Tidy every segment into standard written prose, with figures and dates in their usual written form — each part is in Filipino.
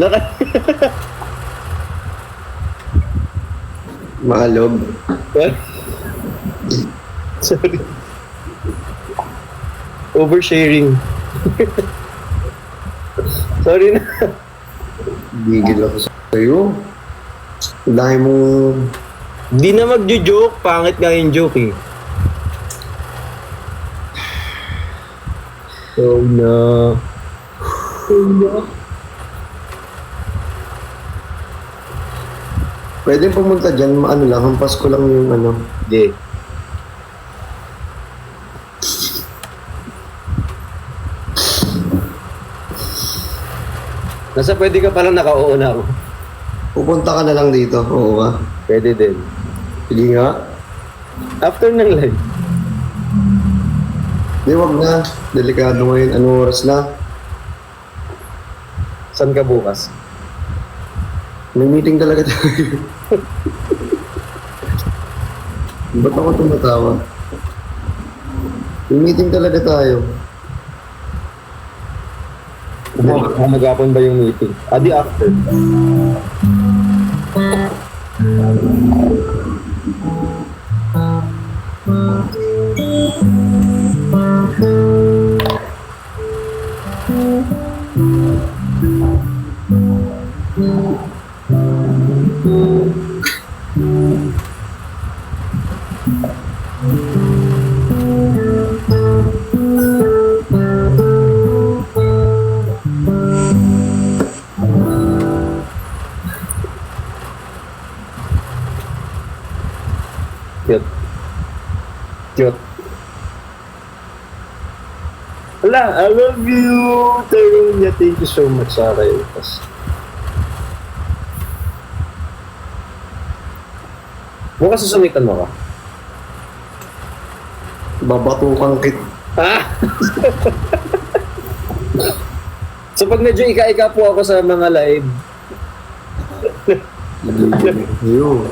Naka... Maalog. What? Sorry. Oversharing. Sorry na. Bigil ako sa'yo. Dahil mo... Di na magjo-joke. Pangit nga yung joke eh. Oh no. Oh no. Pwede pumunta dyan, ano lang, hampas ko lang yung ano. Hindi. Nasa pwede ka palang nakauuna ako. Pupunta ka na lang dito, oo ka. Pwede din. Sige nga. After ng live. Di, wag na. Delikado ngayon. Anong oras na? Saan ka bukas? May meeting talaga tayo. Ba't ako tumatawa? May meeting talaga tayo. Mag-apon ba yung meeting? Di after. Cute. Cute. Wala, I love you! Tarunya, thank you so much sa kayo. Bukas susumitan mo ka? Babatukan kit. Ah! So pag medyo ika-ika po ako sa mga live, Iyo.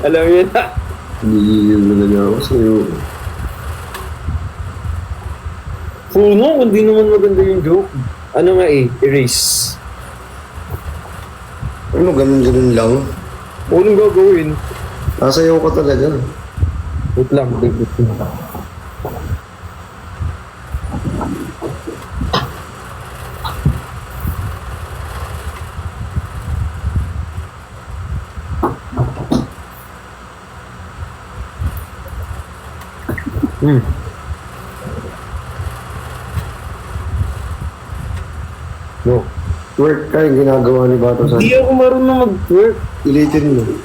alam niyo na. Gigil na niya ako sa'yo. Puno, hindi naman maganda yung joke. Ano nga erase. Ano, ganun-ganun lang? Anong gagawin? Nasayaw ka talaga. Wait lang, wait lang. No. Work ka yung ginagawa ni Bato sa... Hindi ako marunong mag-work. Ilitin mo. Hindi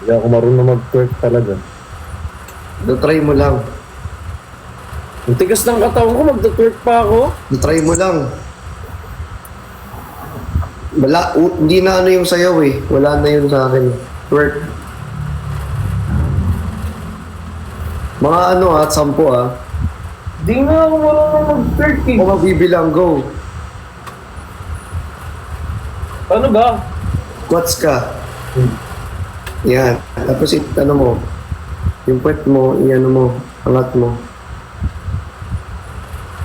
ako marunong mag-work talaga. Try mo lang. Ang tigas ng katawan ko, mag-twerk pa ako. Try mo lang. Wala, hindi na ano yung sayaw eh. Wala na yun sa akin. Work. Mga ano at 10 Hindi nga ako marunong mag-twerk eh. Kung mabibilang, go. Ano ba? Quats ka. Yan. Tapos ano mo. Yung puwet mo, iano mo. Angat mo.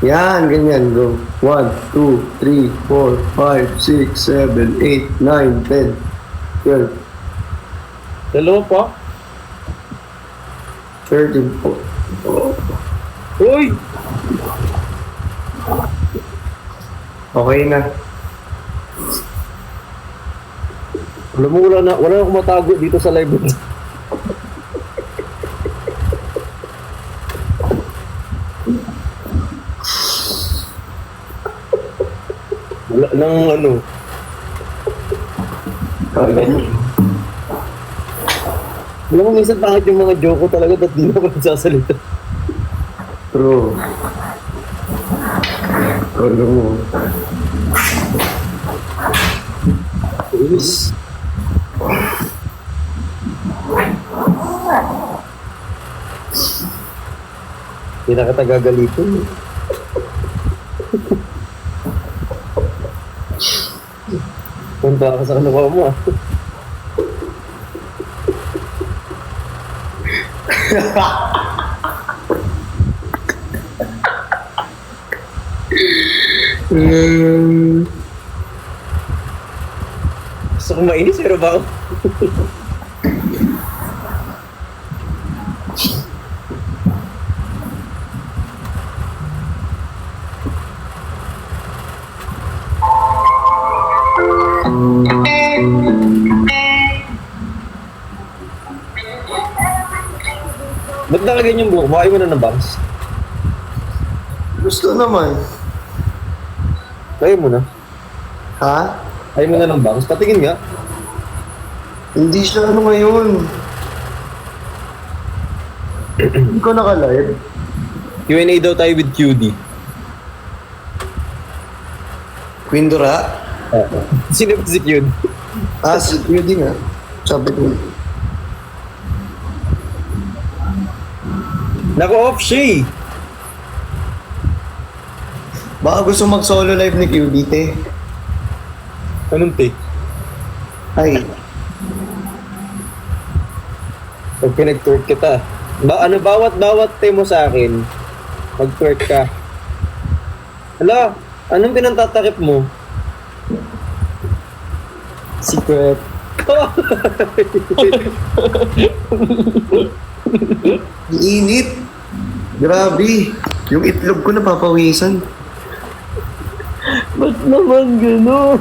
Yan, ganyan, go. 1, 2, 3, 4, 5, 6, 7, 8, 9, 10, 12, Dalawa pa? 13, 14. Uy! Okay na. Alam mo, wala akong matago dito sa live. Wala nang ano. Alam mo, minsan pangit yung mga joke ko talaga at di na ako nagsasalita. True. Ano mo? Yes. Hindi na kita gagalitin. Punta ka sa kanawa mo ah. Gusto ko mainis, pero ba ako? Ba't nakaganyan yung buhok mo? Ayaw mo na ng bangs? Gusto naman. Ayaw mo na. Ha? Ayaw mo na ng bangs? Patingin nga. Hindi siya ano ngayon. Hindi ko nakalive. Q&A daw tayo with QD. Quindora? Sino ba si QD? Ah, si Quindi nga. Sabi ko. Nako-off siya eh. Baka gusto mag-solo live ni QDT. Anong take? Ay, Pag pinag-twerk kita. Bawat mo sa akin, mag-twerk ka. Hala, anong pinantatakip mo? Secret. init. Grabe. Yung itlog ko napapawisan. Ba't naman gano'n?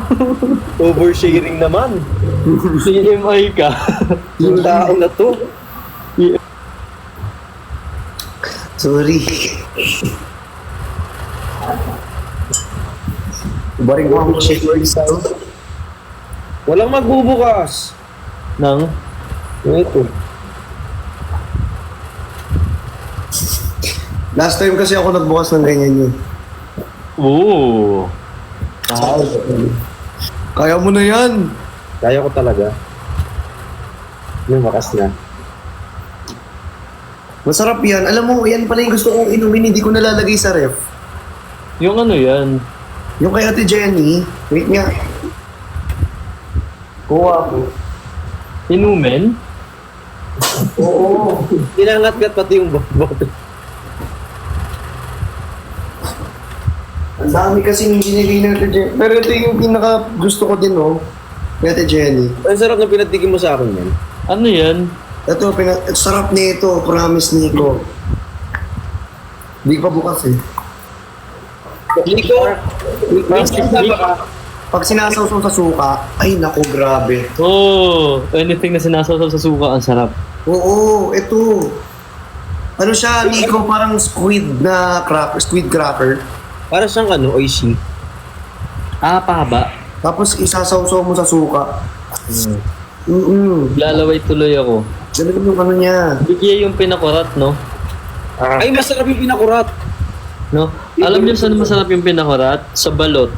Oversharing naman. CMI ka. Yung tao na to. Sorry. Baring mo ang shake Walang magbubukas. Nang? Ito. Last time kasi ako nagbukas ng ganyan yun. Oo. Kaya mo na yan. Kaya ko talaga. Yung wakas na. Masarap yan. Alam mo, yan pala yung gusto kong inumin. Hindi ko nalalagay sa ref. Yung ano yan? Yung kay Ate Jenny. Wait nga. Kuha ko. Inumen? Oo. Inangat-ngat pati yung bote. Ang dami kasi yung binigay ng Ate Jenny. Pero ito yung pinaka gusto ko din, oh. Kay Ate Jenny. Ang sarap na pinatikim mo sa akin yan. Ano yan? Ito, sarap nito. Promise, Nico. Hindi pa bukas eh. Nico, Pag sinasawsaw sa suka, ay naku, grabe. Oh, anything na sinasawsaw sa suka, ang sarap. Oo, ito. Ano siya, Nico, parang squid cracker. para siyang ano, oishi. Ah, pahaba. Tapos isasawsaw mo sa suka. Lalaway tuloy ako. Ganun yung ano niya. Bigay yung pinakurat, no? Ay, masarap yung pinakurat. No? Alam niyo saan masarap yung pinakurat? Sa balot.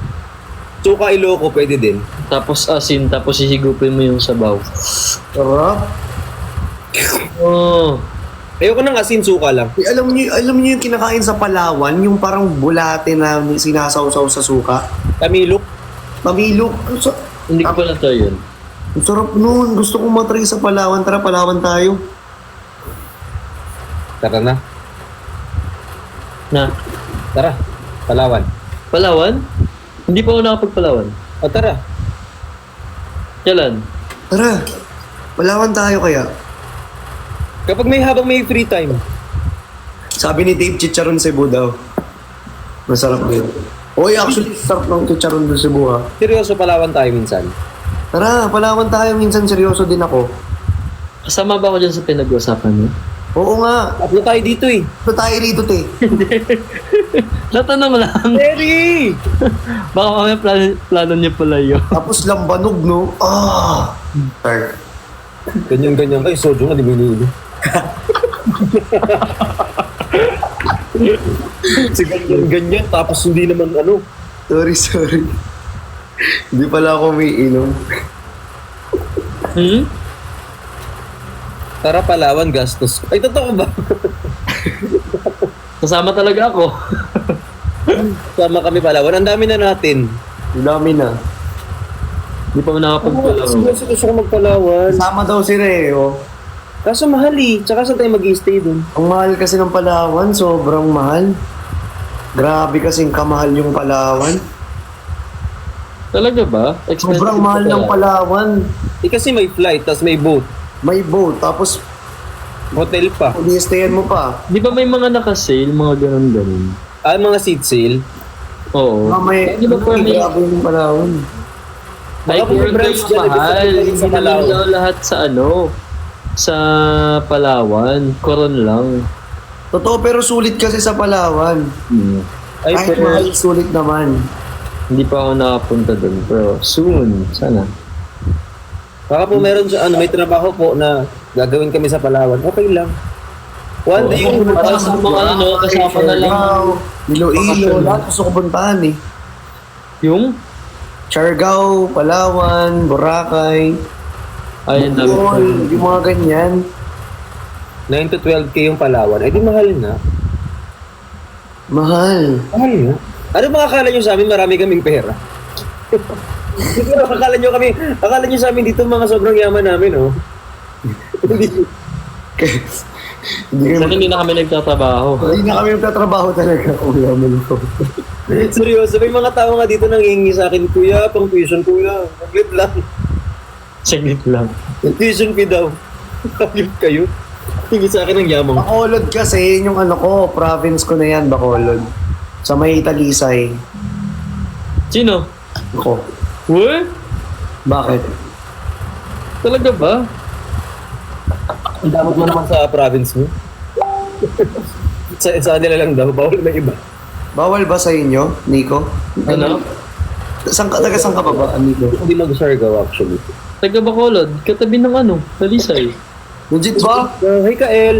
Suka Ilocos, pwede din. Tapos asin, tapos sisigupin mo yung sabaw. Sarap. Oh. Ayoko ng asin, suka lang. Eh, alam niyo yung kinakain sa Palawan, yung parang bulate na sinasawsaw sa suka. Tamilok. Pamilok. Hindi ko pala to yun. Ang sarap nun. Gusto kong matry sa Palawan. Tara, Palawan tayo. Tara na. Na? Tara. Palawan. Palawan? Hindi pa ako nakapagpalawan. O tara. Kailan? Tara. Palawan tayo kaya. Kapag habang may free time. Sabi ni Dave, chicharon Cebu daw. Masarap din. Oy, actually, sarap ng chicharon ng Cebu, ha. Seryoso, Palawan tayo minsan. Tara, Palawan tayo. Minsan seryoso din ako. Kasama ba ako dyan sa pinag-usapan niyo? Oo nga. Upload tayo dito eh. Ito tayo rito, te. Natanong lang. Terry! Baka mamaya plano niyo pala yun. Tapos lambanog, no? Ah! Sir. Ganyan-ganyan kayo. Sojo nga, di mo iniili. Si ganyan-ganyan. Tapos hindi naman ano. Sorry. Hindi pala ako may inom. Hmm? Tara, Palawan, gastos. Ay, totoo ba? Kasama talaga ako. Sama kami, Palawan. Ang dami na natin. Ang dami na. Hindi pa ako nakapagpalawan. Gusto ko magpalawan. Kasama daw si Reo. Kaso mahal eh. Tsaka saan tayo mag-i-stay dun? Ang mahal kasi ng Palawan, sobrang mahal. Grabe kasing kamahal yung Palawan. Talaga ba? Expensive Sobrang mahal pala. ng Palawan. Eh kasi may flight, tapos may boat. May boat, tapos Hotel pa. i-stayan mo pa. Di ba may mga naka-sale, mga ganun-ganun? Ah, mga seat sale. Oo. May, Di ba po may... grabe yung Palawan. Ay, Baka may meron branch kayong dyan, mahal. ibig sabihin Hindi sa naman Palawan. daw lahat sa sa Palawan. Coron lang. Totoo, pero sulit kasi sa Palawan. Ay, Kahit pero mahal, sulit naman. Hindi pa ako nakapunta doon. Pero soon, sana. baka po meron siya, may trabaho po na gagawin kami sa Palawan. Okay lang. One day, Para sa mga kasama na lang. Siargao, Iloilo, lahat gusto ko puntahan eh. Yung? Siargao, Palawan, Boracay, Ay, ang dami. Bohol, yung mga ganyan. 9 to 12K yung Palawan. Ay, di mahal na. Mahal. Mahal na. Ano ba akala nyo sa amin? Marami kaming pera. akala nyo sa amin dito mga sobrang yaman namin, oh. Hindi Sana kami, hindi na kami nagtatrabaho. hindi na kami magtatrabaho talaga. Kuya mo ko. Seryoso, may mga tao nga dito nang hihingi sa akin, Kuya, pang tuition, Kuya. Maglit lang. Saglit lang. Tuition fee daw. Maglit kayo. Hingi sa akin ng yamang. Bacolod kasi, yung ano ko, province ko na yan, Bacolod. Sa may Talisay. Sino? Ako. What? Bakit? Talaga ba? Ang damot mo naman sa province mo. sa nila lang daw, bawal na iba. Bawal ba sa inyo, Nico? Ano? Taga saan ka pa ba, Nico? Hindi mag-Siargao actually. Taga Bacolod. Katabi ng Talisay. Legit ba? Hey, Kael.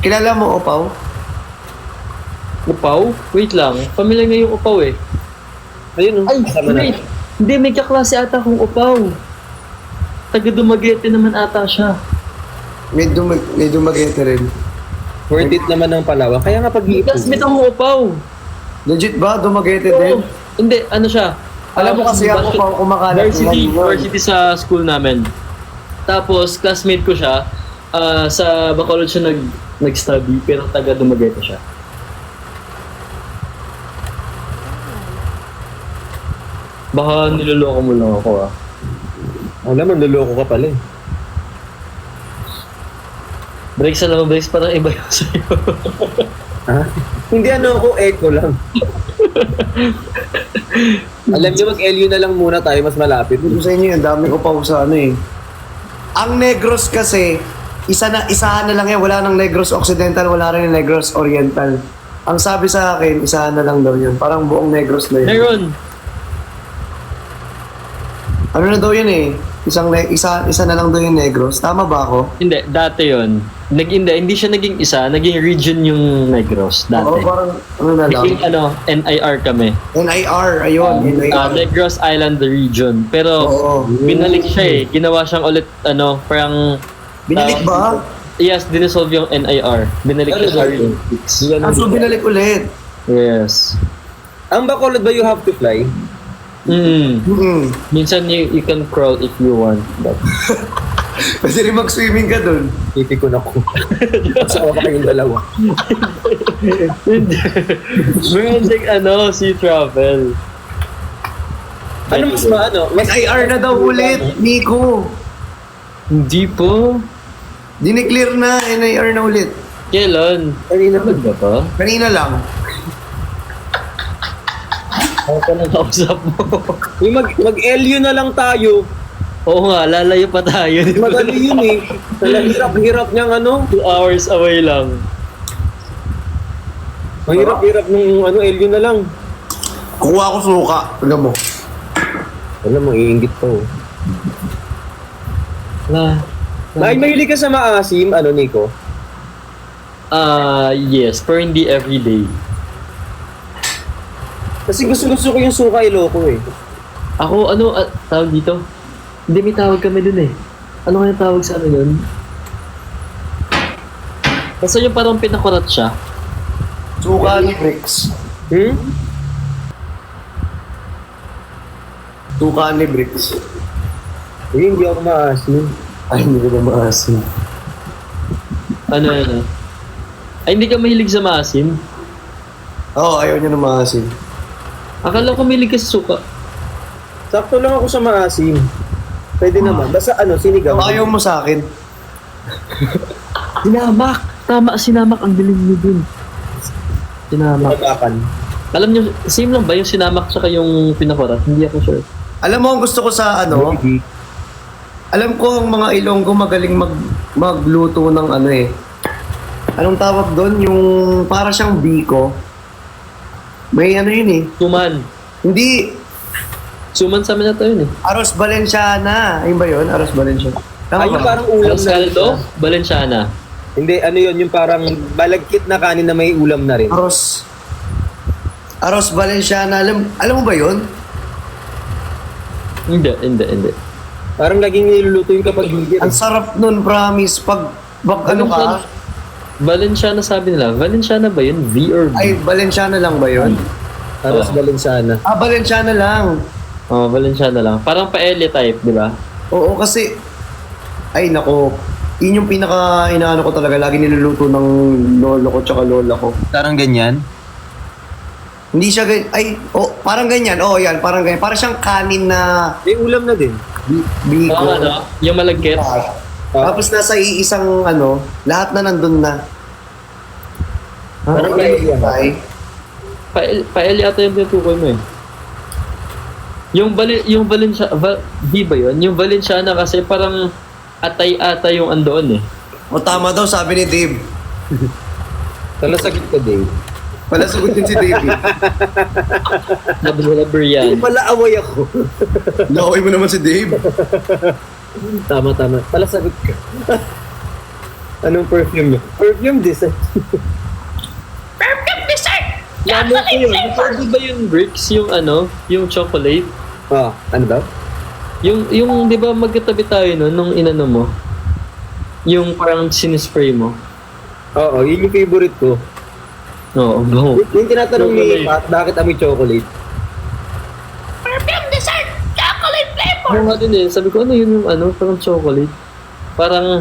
Kilala mo, Opaw? Upaw? Wait lang. Familiar nga yung Upaw eh. Ayun, oh. Ay, Kasama na. wait. Hindi, may kaklase ata kong Upaw. Taga Dumaguete naman ata siya. May Dumaguete rin. Worth it naman ng Palawan. Kaya nga May pag-iipon. classmate akong Upaw. Legit ba? Dumaguete Oo. din? Hindi, ano siya? Alam mo kasi ako pa kumakalat Varsity sa school namin. Tapos, classmate ko siya. Sa Bacolod siya nag-study, pero taga Dumaguete siya. Baka niloloko mo lang ako ah. Alam, manluloko ka pala eh. Breaks na naman, breaks. Parang iba yung sa'yo. Ha? Hindi ako, echo lang. Alam niyo, mag-LU na lang muna tayo, mas malapit. Dito sa inyo, ang dami ko pa sa ano eh. Ang Negros kasi, isahan na lang yan. Wala nang Negros Occidental, wala rin yung Negros Oriental. Ang sabi sa akin, isahan na lang daw yun. Parang buong Negros na yun. Meron. Ano na daw yun eh? Isa na lang daw yung Negros. Tama ba ako? Hindi, dati yun. Hindi siya naging isa, naging region yung Negros dati. Oo, parang ano na lang. Naging NIR kami. NIR, ayun. NIR. Negros Island region. Pero Oo. binalik siya eh. Ginawa siyang ulit parang Binalik ba? yes, dinesolve yung NIR. Binalik siya sa region. Ah, so binalik ulit. Yes. Ang Bacolod ba you have to fly? Mm-mm. Minsan you can crawl if you want. But Pwede rin mag-swimming ka dun. Tipikon ako. Sa pa kayong dalawa. hindi. Meron ding sea travel. Ano mas Mas NIR na daw ulit, Nico. Hindi po. Dineclear na, NIR na ulit. Kailan? Kanina ba? Ba ba? Kanina lang. Ako pa nang kausap mo. Mag-LU na lang tayo. Oo nga, lalayo pa tayo. Madali yun eh. Hirap niyang 2 hours away lang. Mahirap nung LU na lang. Kuha ko suka. Tignan mo. Alam mo, iinggit pa oh. Mahilig ka sa maasim, Nico? Yes, pero hindi everyday. Kasi gusto ko yung suka iloko eh. Ako, tawag dito? Hindi, may tawag kami dun eh. Ano kaya tawag sa yun? Basta yung parang pinakurat siya. Suka ni Bricks. Suka ni Bricks. Hindi ako maasim. Ay, hindi ko na maasim. Ano? Ay, hindi ka mahilig sa maasim? Oo, ayaw niya na maasim. Akala ko mahilig ka sa suka. Sakto lang ako sa maasim. Pwede naman. Basta sinigaw. Ayaw mo sa akin. Sinamak! Tama, sinamak. Ang galing mo dun. Sinamak. Tabakan. Alam niyo, same lang ba yung sinamak tsaka yung pinakurat? Hindi ako sure. Alam mo, ang gusto ko sa alam ko ang mga Ilonggo magaling magluto ng anong tawag doon? Yung para siyang biko. May yun eh. Suman. Hindi, Suman sa amin na tayo yun eh. Arroz Valenciana. Ayun ba yun? Arroz Valenciana. Tama Ay, yung ba? parang ulam Los na rin Caldo, siya. Valenciana. Hindi, yun, yung parang balagkit na kanin na may ulam na rin. Arroz Valenciana. Alam mo ba yun? Hindi. Parang laging niluluto yung kapag higit. Ang sarap nun, promise. Pag ano ka, Valenciana sabi nila. Valenciana ba yun? V or B? ay, Valenciana lang ba yun? Aros Valenciana. Valenciana lang. Oh, Valenciana lang. Parang paella type, di ba? Oo, kasi, ay nako, yun yung pinaka inaano ko talaga, lagi niluluto ng lolo ko tsaka lola ko. Parang ganyan. Hindi siya parang ganyan, yan, parang ganyan. Parang siyang kanin na May ulam na din. biko. Oo, yung malagkit. Tapos nasa iisang lahat na nandun na. Parang Okay, ganyan. ay, Paella ata yung tinutukoy mo eh. Yung Valenciana, di ba yun? Yung Valenciana kasi parang atay-atay yung andoon eh. o tama daw, sabi ni Dave. Talasagit ka, Dave. Pala sagutin si David. Laber Hindi yan. pala away ako. Nakaway mo naman si Dave. Tama. Talasagit ka. Anong perfume niya? Perfume design. Lamo ko yun. Di ba yung bricks, yung yung chocolate? Ano daw? Yung di ba magkatabi tayo nun, nung inano mo? Yung parang sinispray mo. Oo, yun yung favorite ko. Oo, no. Yung tinatanong ni Chocolate. Pat, bakit amoy chocolate? Ano nga din eh, sabi ko ano yun yung parang chocolate. Parang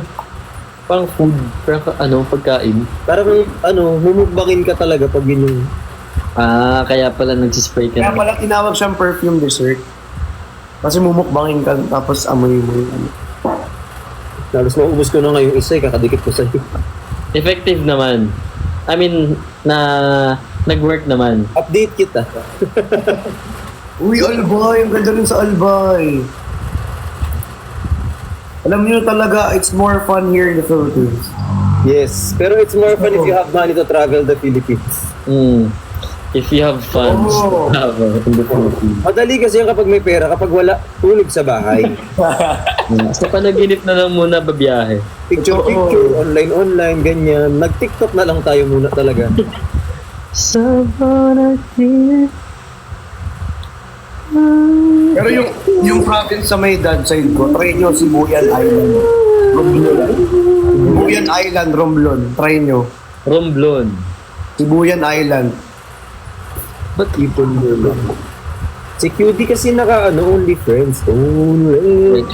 food, parang pagkain. Parang humukbangin ka talaga pag yun yung... Kaya pala nagsispray ka Kaya na. pala tinawag siyang perfume dessert. Kasi mumukbangin ka, tapos amoy mo yun. Tapos maubos ko na ngayong isa, kakadikit ko sa'yo. Effective naman. I mean, nag-work naman. Update kita. Uy, Albay! Ang ganda rin sa Albay! Alam niyo talaga, it's more fun here in the Philippines. Yes, pero it's more fun if you have money to travel the Philippines. If you have funds, Oo. travel in the Philippines. Madali kasi yan kapag may pera, kapag wala, tulog sa bahay. Sa panaginip na lang muna babiyahe. Picture, online, ganyan. Nag-TikTok na lang tayo muna talaga. Pero yung province sa may dad side ko, try nyo Sibuyan Island. Romblon. Sibuyan Island, Romblon. Try nyo. Romblon. Sibuyan Island. Ba't ipon mo lang? Si QD kasi only friends. Only.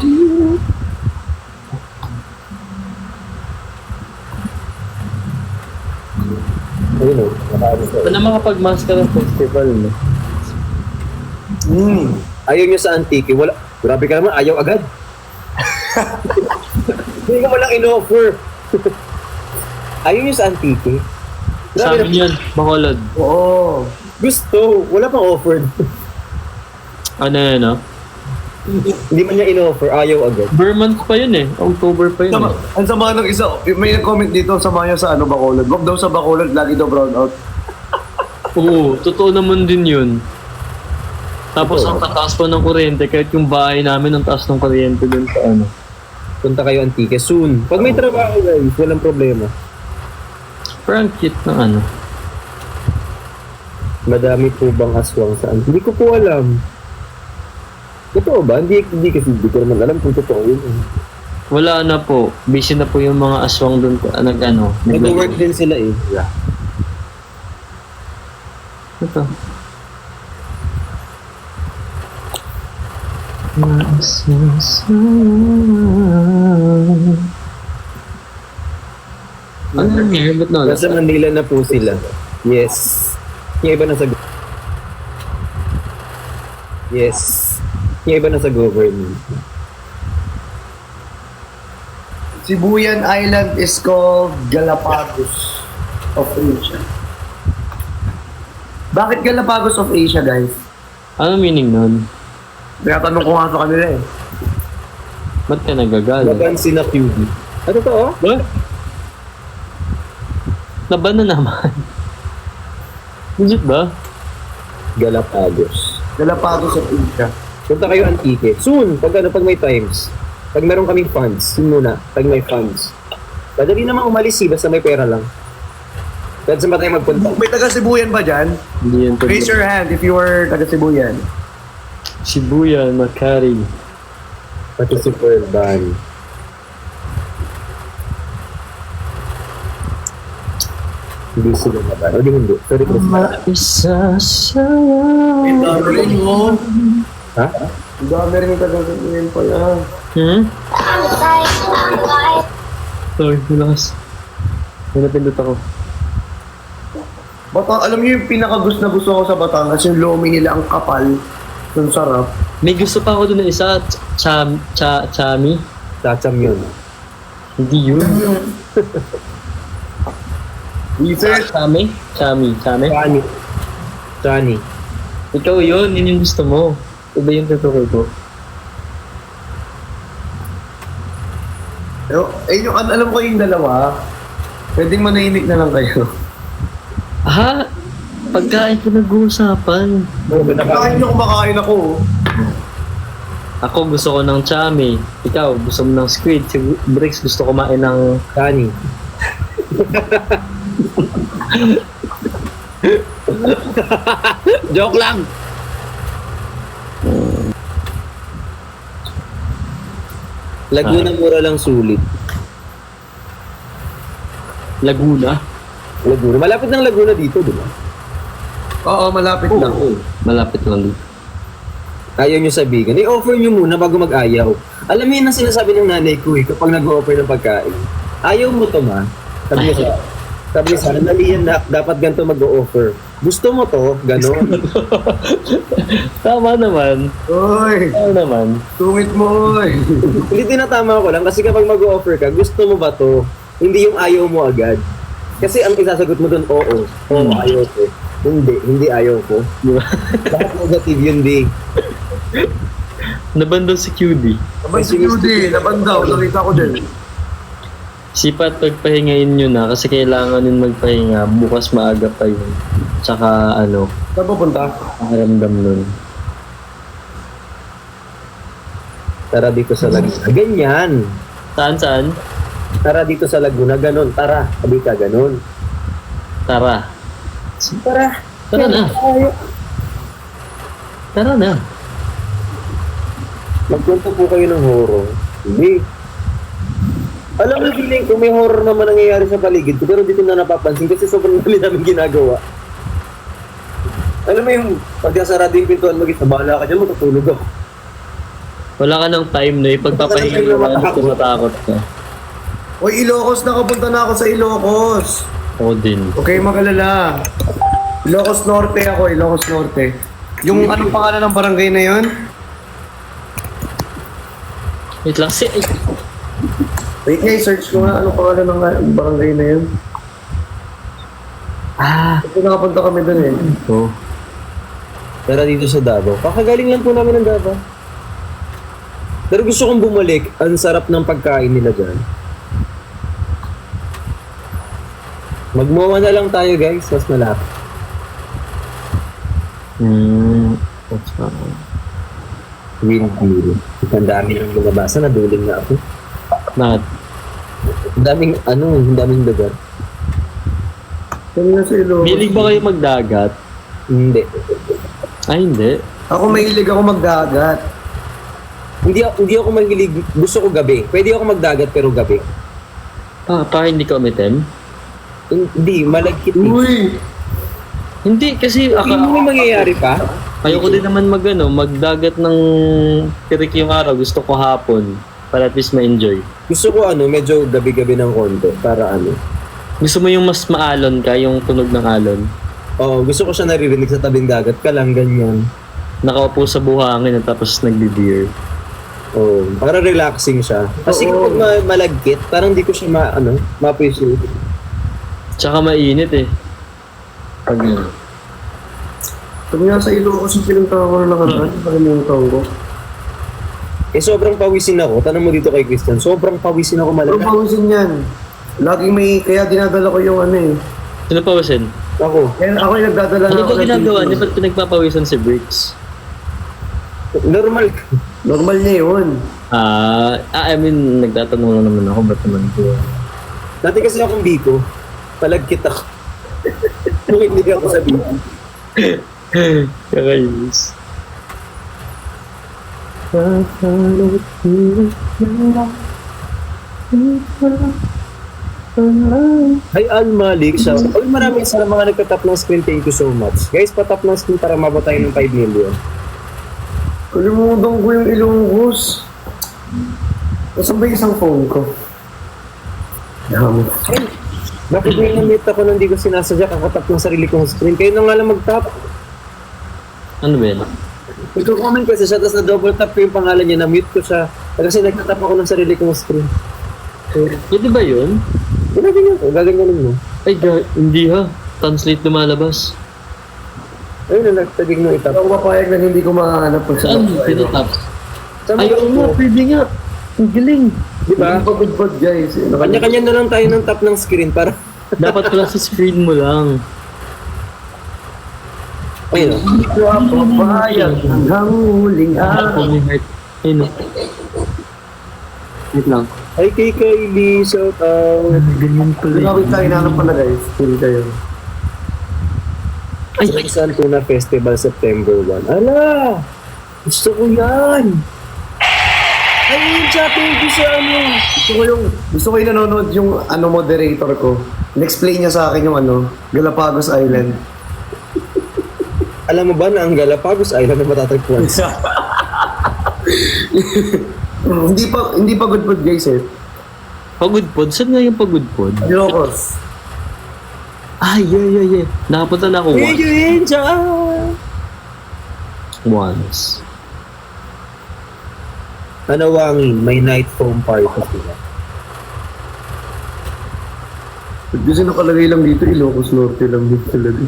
Ayun o, nakaano siya. Ano makapag-maskara festival, no? Ayaw niya sa Antique. Wala. Grabe ka naman, ayaw agad. Hindi ka walang in-offer. Ayaw niya sa Antique. Sa Grabe amin yun, Bacolod. Oo. gusto. Wala pang offer. Ano yun, no? Hindi man niya in-offer, ayaw agad. Vermont pa yun eh. October pa yun eh. Ang sama ng isa, may nag-comment dito, sama niya sa Bacolod. Wag daw sa Bacolod, lagi daw brown out. Oo, totoo naman din yun. Tapos Oo. ang tataas pa ng kuryente, kahit yung bahay namin ang taas ng kuryente dun sa Punta kayo Antique soon. Pag may trabaho guys, walang problema. Parang cute ng Madami po bang aswang saan? Hindi ko po alam. Totoo ba? Hindi ko naman alam kung totoo yun. Wala na po. Busy na po yung mga aswang dun. Nag-work din sila eh. Ito. Ano nangyari? Ba't na? Nasa Manila na po sila. Yes. Yung iba nasa Yes. Yung iba nasa government. Sibuyan Island is called Galapagos of Asia. Bakit Galapagos of Asia, guys? Ano meaning nun? Kaya tanong ko nga sa kanila eh. Ba't ka nagagalit? Napansin na QB. Ano to oh? Ba? Laban na naman. Legit ba? Galapagos. Galapagos of Asia. Punta kayo Antique. Soon, pag may times. Pag meron kaming funds, yun muna. Pag may funds. Madali naman umalis basta may pera lang. Kahit saan ba tayo magpunta? May taga Sibuyan ba dyan? Hindi yan Raise your hand if you were taga Sibuyan. Shibuya, Makati. Pati si Pearl Ban. Hindi sila naman. O di hindi. Sorry Chris. Isa siya. Ang dami rin mo. Ha? Ang dami rin yung taga Sibuyan pa yan. Sorry, malakas. May napindot ako. Alam niyo yung pinakagusto na gusto ko sa Batangas, yung lomi nila ang kapal. Ang sarap. May gusto pa ako doon na isa, chami. Tacham yun. Hindi yun. Research. Chami? Chami. Chani. Chani. Ikaw yun yung gusto mo. Iba yung tutukoy ko. Yung alam ko yung dalawa, pwedeng manahimik na lang kayo. Ha? Pagkain ko nag-uusapan. Kumakain na kumakain ako. Ako gusto ko ng chami. Ikaw gusto mo ng squid. Si Briggs gusto kumain ng... Chani. Joke lang! Laguna mura lang sulit. Laguna. Laguna. Malapit ng Laguna dito, di ba? Oo, malapit lang. Malapit lang dito. Ayaw nyo sabihin. I-offer nyo muna bago mag-ayaw. Alam mo yun ang sinasabi ng nanay ko kapag nag-offer ng pagkain. Ayaw mo to ma. Sabi niya sa akin, naliyan na dapat ganito mag-offer. Gusto mo to, gano'n. Tama naman. Oy, Tama naman. tungit mo, oy. Hindi tinatama ko lang kasi kapag mag-offer ka, gusto mo ba to? Hindi yung ayaw mo agad. Kasi ang isasagot mo doon, oo. Oo, ayaw ko. Hindi ayaw ko. Di ba? Bakit negative yun, di? Nabandang si QD. Naban si Judy, nabandaw, nakita ko din. Sipat pagpahingain nyo na kasi kailangan yun magpahinga. Bukas maaga pa yun. Tsaka ano, Saan pupunta? makaramdam nun. Tara dito sa Laguna. Ganyan. Saan? Tara dito sa Laguna. Ganon. Tara. Sabi ka, ganon. Tara. Tara. Tara na. Tara na. Magkwento po kayo ng horror. Hindi. Alam mo, feeling ko may horror naman nangyayari sa paligid ko pero dito na napapansin kasi sobrang dali namin ginagawa. Alam mo yung pagkasarado yung pintuan mag-isa, bahala ka dyan, matutulog ako. Wala ka ng time na ipagpapahinga Wala mo ka kung matakot ka. Oy, Ilocos, nakapunta na ako sa Ilocos. Ako din. Okay, magalala. Ilocos Norte ako, Ilocos Norte. Yung anong pangalan ng barangay na yun? Wait lang, Wait nga, search ko nga anong pangalan ng barangay na yun. Kasi nakapunta kami doon eh. Oh. Tara dito sa Davao. Kakagaling lang po namin ng Davao. Pero gusto kong bumalik. Ang sarap ng pagkain nila dyan. Magmowa na lang tayo guys. Mas malapit. What's up? Windmill. Ang dami ng lumabasa. Naduling na ako. Bakit? Ang daming lugar. Kami na sa Ilocos. Milig ba kayo magdagat? Hindi. Ay, hindi. Ako mahilig ako magdagat. Hindi ako mahilig. Gusto ko gabi. Pwede ako magdagat pero gabi. Para hindi ka umitim? Hindi, malagkit. Uy! Hindi, kasi Hindi mo may mangyayari pa? Ayoko din naman magdagat ng tirik yung araw. Gusto ko hapon para at least ma-enjoy. Gusto ko medyo gabi-gabi ng konti para Gusto mo yung mas maalon ka, yung tunog ng alon? Oo, gusto ko siya naririnig sa tabing dagat ka lang, ganyan. Nakaupo sa buhangin at tapos nagbe-beer. Oo, para relaxing siya. Kasi Oo. kapag malagkit, parang di ko siya ma-appreciate. Tsaka mainit eh. Pag Pag nga sa Ilocos yung pinuntahan ko na nakaraan, nakalimutan ko. Sobrang pawisin ako. Tanong mo dito kay Christian, sobrang pawisin ako Pero malaga. pausin yan. Laging kaya dinadala ko yung Sino pawisin? Ako, Kaya ako yung nagdadala Ano na ba ako ng ginagawa tissue. niya? Ba't pinagpapawisan si Bricks? normal. Normal niya yun. I mean, nagtatanong lang naman ako, ba't naman ko? Dati kasi akong biko, palagkit ako. Hindi ako sa biko. Kakainis. Hi Al Malik, siya. Uy, maraming sa mga nagtatap ng screen, thank you so much. Guys, patap ng screen para mabot tayo ng 5 million. Kalimutan ko yung Ilocos. Nasaan ba yung isang phone ko? Dami. Ay, bakit may na-meet ako nang di ko sinasadya kakatap ng sarili kong screen? Kayo na nga lang mag-tap. Ano ba yan? Nagko-comment kasi siya, tapos na-double tap ko yung pangalan niya, na-mute ko siya. Kasi nagtatap ako ng sarili kong screen. Pwede ba yun? Ginaganyan ko, gaganyanin mo. Ay, hindi ha. Translate lumalabas. Ayun na, nagtagig mo itap. Ako papayag na hindi ko makahanap pag sa Saan? Pinatap? Saan mo Ay, oo nga, ito? pwede nga. Ang galing. Di ba? Hindi pa good guys. Kanya-kanya na lang tayo ng tap ng screen para... Dapat pala sa screen mo lang. Ayun o. Hindi ko papayag hanggang huling araw. May heart. Ayun o. Wait lang. Ay, kay Kylie, shout out. Ganyan pala. Ginawin tayo nalang pala guys. Hindi kayo. Ay, Sa Tuna Festival, September 1. Ala! Gusto ko yan! Ay, thank you sa Gusto ko yung nanonood yung moderator ko. In-explain niya sa akin yung Galapagos Island. Alam mo ba na ang Galapagos Island na matatagpuan? Hindi pa good guys eh. pagod pod. Saan nga yung pagod pod? Ilocos. Ay, yeah. Nakapunta na ako once. Yun siya! Once. Anawangin, may night foam party sila. Kasi nakalagay lang dito, Ilocos Norte lang dito talaga.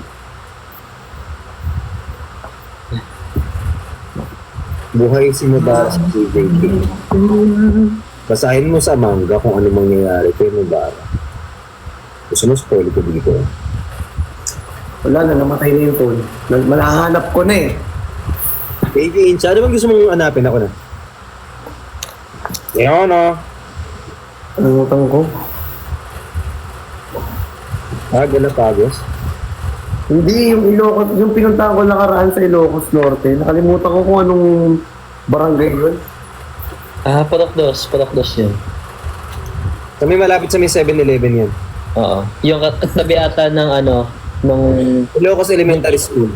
Buhay si Mubara sa CJK. Basahin mo sa manga kung ano mangyayari kay Mubara. Gusto mo spoil ko dito? Wala na, namatay na yung phone. Malahanap ko na eh. Thank you, Incha. Ano bang gusto mong hanapin? Ako na. Yan o. Nangutang ko. Galapagos. Hindi, yung Ilocos, yung pinuntahan ko nakaraan sa Ilocos Norte. Nakalimutan ko kung anong barangay yun. Patakdos yun. Sa may malapit sa may 7-Eleven yan. Oo. Yung tabi ata ng nung Ilocos Elementary School.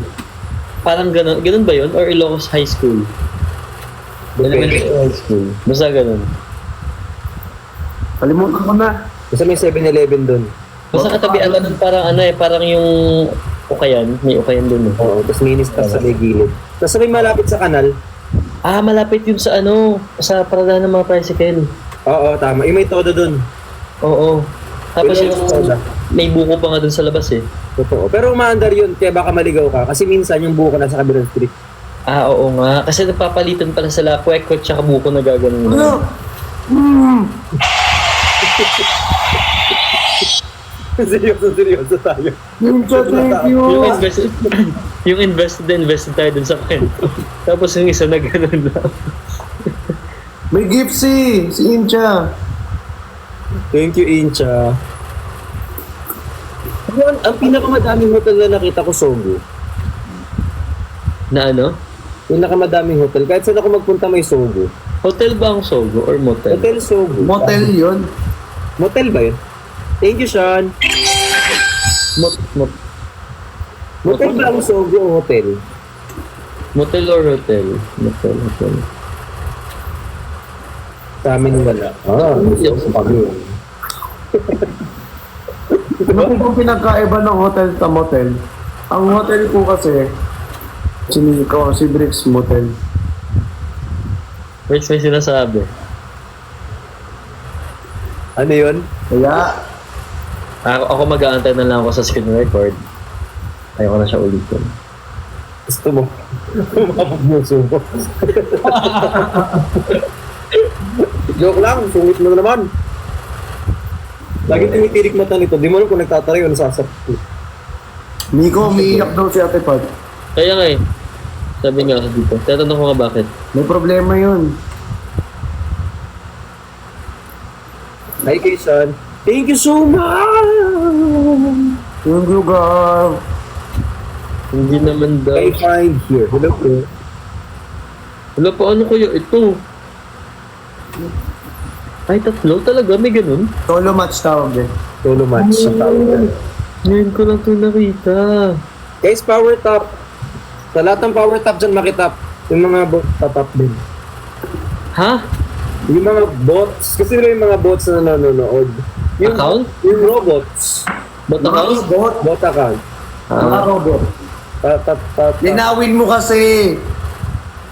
parang ganun ba yun? Or Ilocos High School? Elementary or High School. Basta ganun. Kalimutan ko na. Basta may 7-Eleven doon. Basta katabi ata nun parang yung ukayan. May ukayan dun eh. Oo, tapos may stop sa may gilid. Tapos sa may malapit sa kanal. Malapit yun sa sa paradahan ng mga tricycle. Oo, tama. Yung may todo doon. Oo. Tapos Yun yung ang toda. may buko pa nga dun sa labas eh. Totoo. Pero umaandar yun, kaya baka maligaw ka. Kasi minsan yung buko nasa kabilang street. Oo nga. Kasi nagpapalitan pala sila kwek tsaka buko na gaganon. seryoso tayo. Thank you. Yung invested tayo dun sa kwento. Tapos yung isa na gano'n lang. May gift si Incha. Thank you, Incha. Ang pinakamadaming hotel na nakita ko, Sogo. Na ano? Pinakamadaming hotel. Kahit saan ako magpunta may Sogo. Hotel ba ang Sogo or motel? Hotel Sogo. Motel yun. Motel ba yun? Thank you, Sean. Motel ba ang Sogo o hotel? Motel or hotel? Motel, hotel. Sa amin wala. So, kami. Ano po bang pinagkaiba ng hotel sa motel? Ang hotel ko kasi, si Nico, si Bricks Motel. Wait, may sinasabi. Ano yun? Kaya, Ako mag-aantay na lang ako sa screen record. Ayoko na siya ulitin. Gusto mo? Mapagmuso mo. Joke lang, sungit mo na naman. Lagi tumitirik mata nito, di mo alam kung nagtataray o nasasakit. Nico, umiiyak daw si Ate Pat. Kaya nga eh. Sabi nga dito. Tatanong ko nga bakit. May problema yun. Hi, Kaysan. Thank you so much! Yung lugar. Hindi naman daw. I find here. Hello po. Wala pa ano kaya ito? Ay, tatlo talaga? May ganun? Solo match tawag din. Solo match sa tawag yan. Ngayon ko lang ito nakita. Guys, power top. Sa lahat ng power top dyan, makitap. Yung mga top din. Ha? Yung mga bots. Kasi yung mga bots na nanonood. Yung, Account? Yung robots. Bot account? Bot. Bot account. Mga robot. Linawin mo kasi.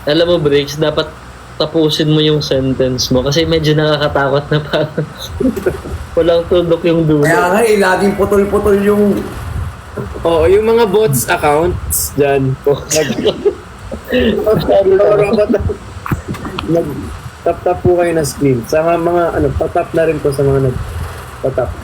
Alam mo, Briggs, dapat tapusin mo yung sentence mo kasi medyo nakakatakot na parang walang tundok yung dulo. Kaya nga laging putol-putol yung... Oo, yung mga bots accounts dyan. Nag-tap-tap po kayo na screen. Sa mga patap na rin po sa mga nag-patap.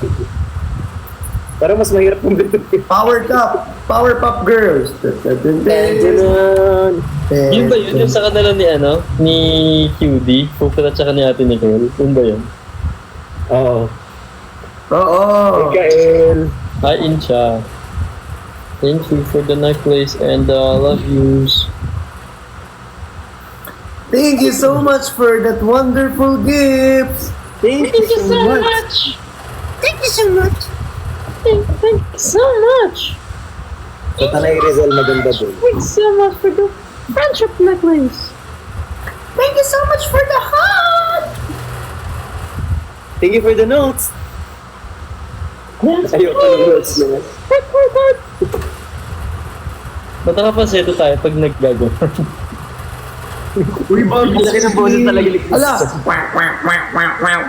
Parang mas mahirap kung dito. Power Cup! Power Pop Girls! Ganun. Yun ba yun? Yung sa kanila ni QD, Pupil at saka ni Ate Nicole? Yun ba yun? Oo. Oo! Mikael. Hi, Incha. Thank you for the necklace and love yous. Thank you so much for that wonderful gift! Thank you so much. Thank you so much. Thank you so much. Sa Tanay Rizal maganda doon. Thank you so much for the friendship necklace. Thank you so much for the heart. Thank you for the notes. Yes, Ayoko ng notes niya. heart. Ba't nakapaseto tayo pag naggago? Uy, Bob! Laki ng boses talaga ni Chris. Ala!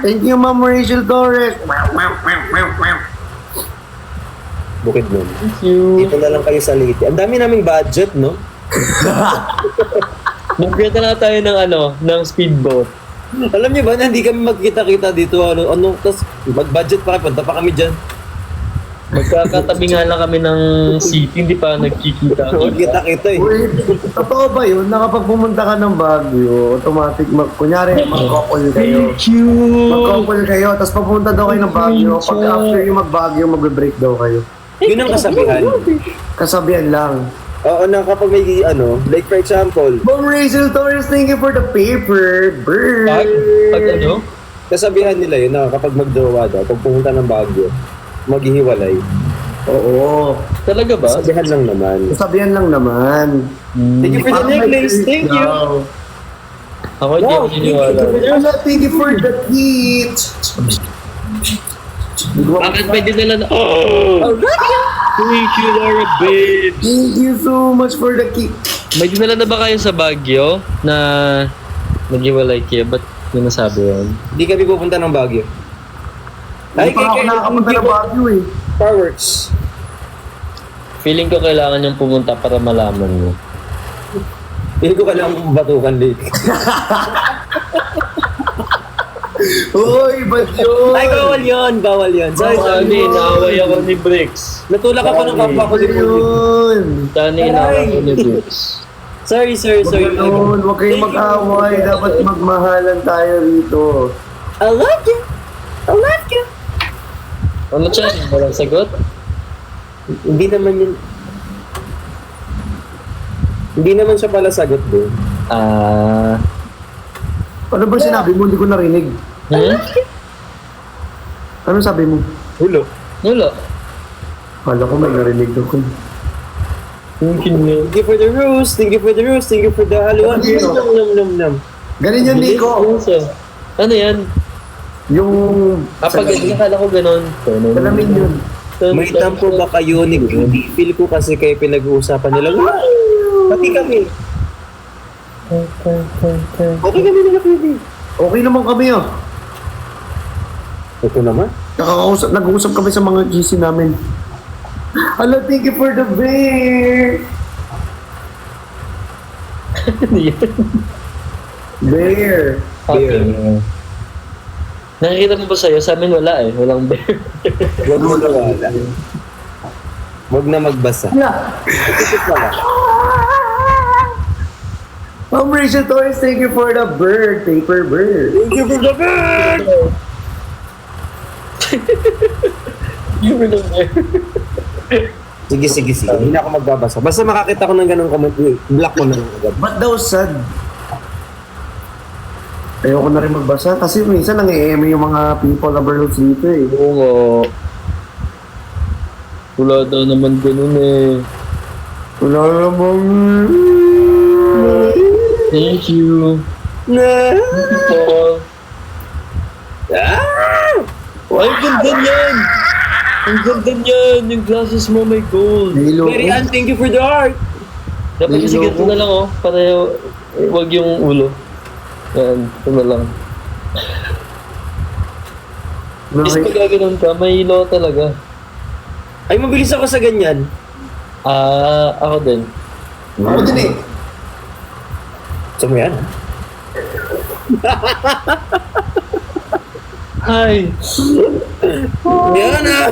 Thank you, Ma'am Rachel Torres! Bukid nun. Thank you. Dito na lang kayo sa Leyte. Ang dami naming budget, no? Mag-greta na tayo ng speedboat. Alam niyo ba na hindi kami magkita-kita dito, tapos mag-budget pa, punta pa kami dyan. Magkakatabi nga lang kami ng city, hindi pa nagkikita. Magkita-kita eh. Uy, totoo ba yun? Na kapag pumunta ka ng Baguio, automatic, kunyari, mag-couple kayo. Thank you. Mag-couple kayo, tapos papunta daw kayo ng Baguio. Pag after yung mag-Baguio, magbe-break daw kayo. Yun ang kasabihan. Kasabihan lang. Oo, na kapag may, like for example, Ma'am Rachel Torres, thank you for the paper. Bird. Pag kasabihan nila yun na kapag mag-jowa daw, pag pumunta ng Baguio, maghihiwalay. Oo. Talaga ba? Kasabihan lang naman. Kasabihan lang naman. Thank you for the necklace. Thank you. Ako hindi ako niniwala. Wala, thank you for the kids. Bakit may dinala na? Oh! Thank you, Laura Babes! Thank you so much for the kids. May dinala na ba kayo sa Baguio na nag-iwalay kayo? Ba't may nasabi yun? Hindi kami pupunta ng Baguio. Hindi pa ako nakakapunta ng Baguio eh. Fireworks. Feeling ko kailangan yung pumunta para malaman mo. Hindi ko kailangan batukan late. Uy, ba't yun? Ay, bawal yun. Bawal yun. Sorry, sorry. Tani, naaway ako ni Bricks. Natulak ako ng kapwa ko ni Bully. Yun. Tani, naaway ako ni Bricks. Sorry, sorry, sorry. Huwag huwag kayong mag-away. Dapat magmahalan tayo rito. I love you. I love you. Ano siya? Walang sagot? Hindi naman yun. Hindi naman siya pala sagot doon. Ano ba sinabi mo? Hindi ko narinig. Ano sabi mo? Hulo. Wala. Kala ko may narinig doon. Thank you. Thank you for the rose, thank you for the rose, thank you for the haluan. Thank you. Nam. Galing yun, Nico. Ano yan? Yung... Kapag nakala ko ganon. Salamin yun. May tampo ba kayo ni Hindi feel ko kasi kayo pinag-uusapan nila. Wala. Pati kami. Okay kami nila, Kuya. Okay naman kami, ah. Ito naman. Nag-uusap kami sa mga GC namin. Hello, thank you for the bear. Bear. Okay. Nakikita mo ba sa'yo? Sa amin wala eh. Walang bear. Huwag mo na wala. Huwag na magbasa. Ito pala. Rachel Torres, thank you for the bird. Paper bird. Thank you for the bird! You were not there. Sige. Hindi na ako magbabasa. Basta makakita ko ng ganong comment, block ko na lang agad. Ba't daw sad? Ayoko na rin magbasa kasi minsan nang-i-eme yung mga people lovers dito eh. Oo nga. Wala daw naman ganun eh. Wala namang... Thank you. Na! Paul. Ah! Ay, ganda niyan! Ang ganda niyan! Yung glasses mo may gold. Halo. Mary Ann, thank you for the heart! Dapat kasi ganito na lang oh. Para wag yung ulo. Yan, ito na lang. Is pag gano'n ka, may hilo talaga. Ay, mabilis ako sa ganyan. Ako din. Ako din eh. Gusto mo yan? Hi! Yan ah!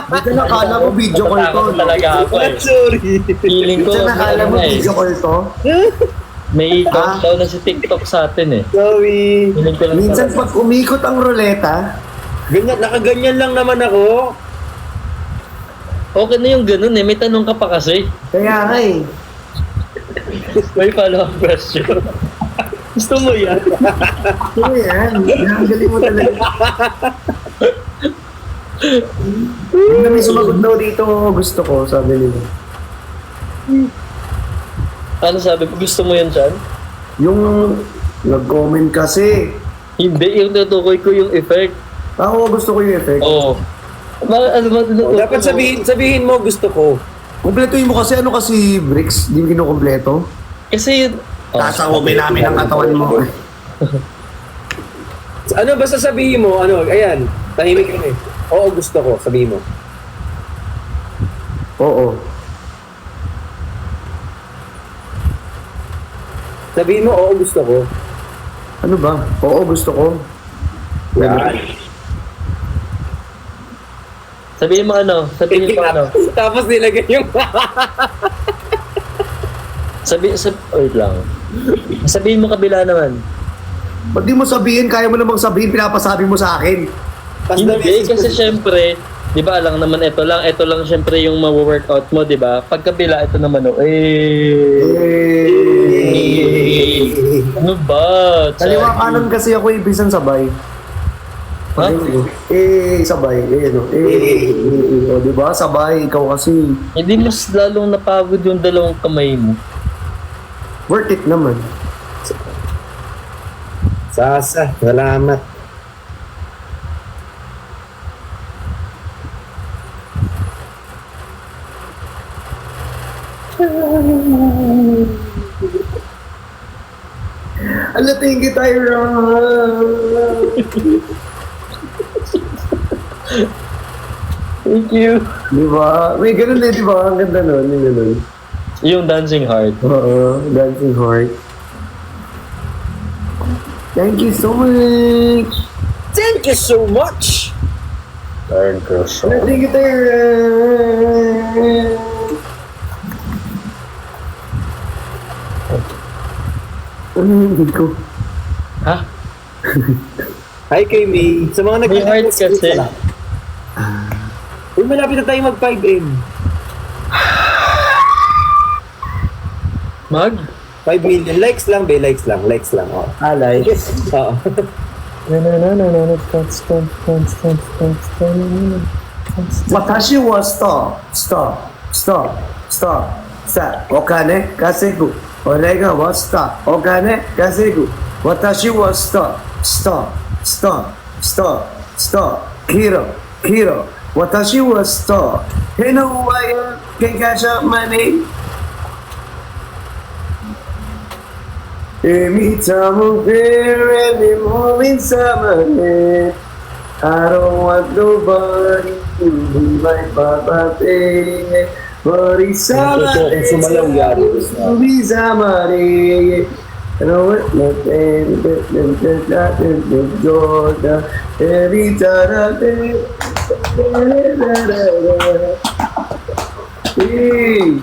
Dito nakala mo video call to. Natakot talaga ako eh. Sorry! Feeling ko, Dito nakala mo video call to. may countdown na si TikTok sa atin eh. Sorry! Feeling ko lang Minsan pag umikot ang ruleta, Ganyan, nakaganyan lang naman ako. okay na yung ganun eh. May tanong ka pa kasi. kaya nga eh. May follow-up question. Gusto mo yan? Ano yan? Nakagaling mo talaga. Yung na may sumagot daw dito, gusto ko, sabi nila. Ano sabi mo? Gusto mo yan, Chan? Yung nag-comment kasi, Hindi, yung natukoy ko yung effect. ako gusto ko yung effect. Oo. Ano ba tinutukoy Dapat mo? sabihin mo gusto ko. Kompletuhin mo kasi ano kasi Bricks, di mo kinukompleto. Kasi yun... Sasawabin namin ang katawan mo. Ano, basta sabihin mo, ano, ayan, tahimik kami. Oo, gusto ko, sabihin mo. Oo. Sabihin mo, oo, gusto ko. Ano ba? Oo, gusto ko. Yan. Sabihin mo ano? Sabihin mo ano? Tapos nilagay yung... Wait lang. Sabihin mo kabila naman. Ba't di mo sabihin, kaya mo namang sabihin, pinapasabi mo sa akin. Tapos Hindi, kasi syempre, di ba alang naman ito lang syempre yung ma-workout mo, di ba? Pag kabila, ito naman, ano ba? Kaliwa kanan kasi ako ibisan sabay. Ha? Sabay. O, di ba? Sabay, ikaw kasi. Hindi mas lalong napagod yung dalawang kamay mo. Worth it naman. Sasa, salamat. Ala, thank you, Tyra. Thank you. Di ba? May ganun eh, di ba? Ang ganda nun, yung ganun. Yung dancing heart. Oo, dancing heart. Thank you so much. Thank you so much! Turn cross. Ala, thank you, Tyra. Ano hindi ko? Ha? Hi kay May. Sa mga May heart kasi. Uy, malapit na tayo mag 5M. Mag? 5 million. Likes lang, be. Likes lang. Oh. Alay. Oo. Watashi wa stop. stop, stop. Okane, kasegu. Orega wa stop. Okane, kasegu. Watashi wa stop, stop, stop, stop, stop. Hero, hero. Watashi wa stop. Hello, why can catch up my name? Every time I'm there, every moment summer head. I don't want nobody to be my papa. But it's summer, it's summer. You know what? Georgia, every time hey.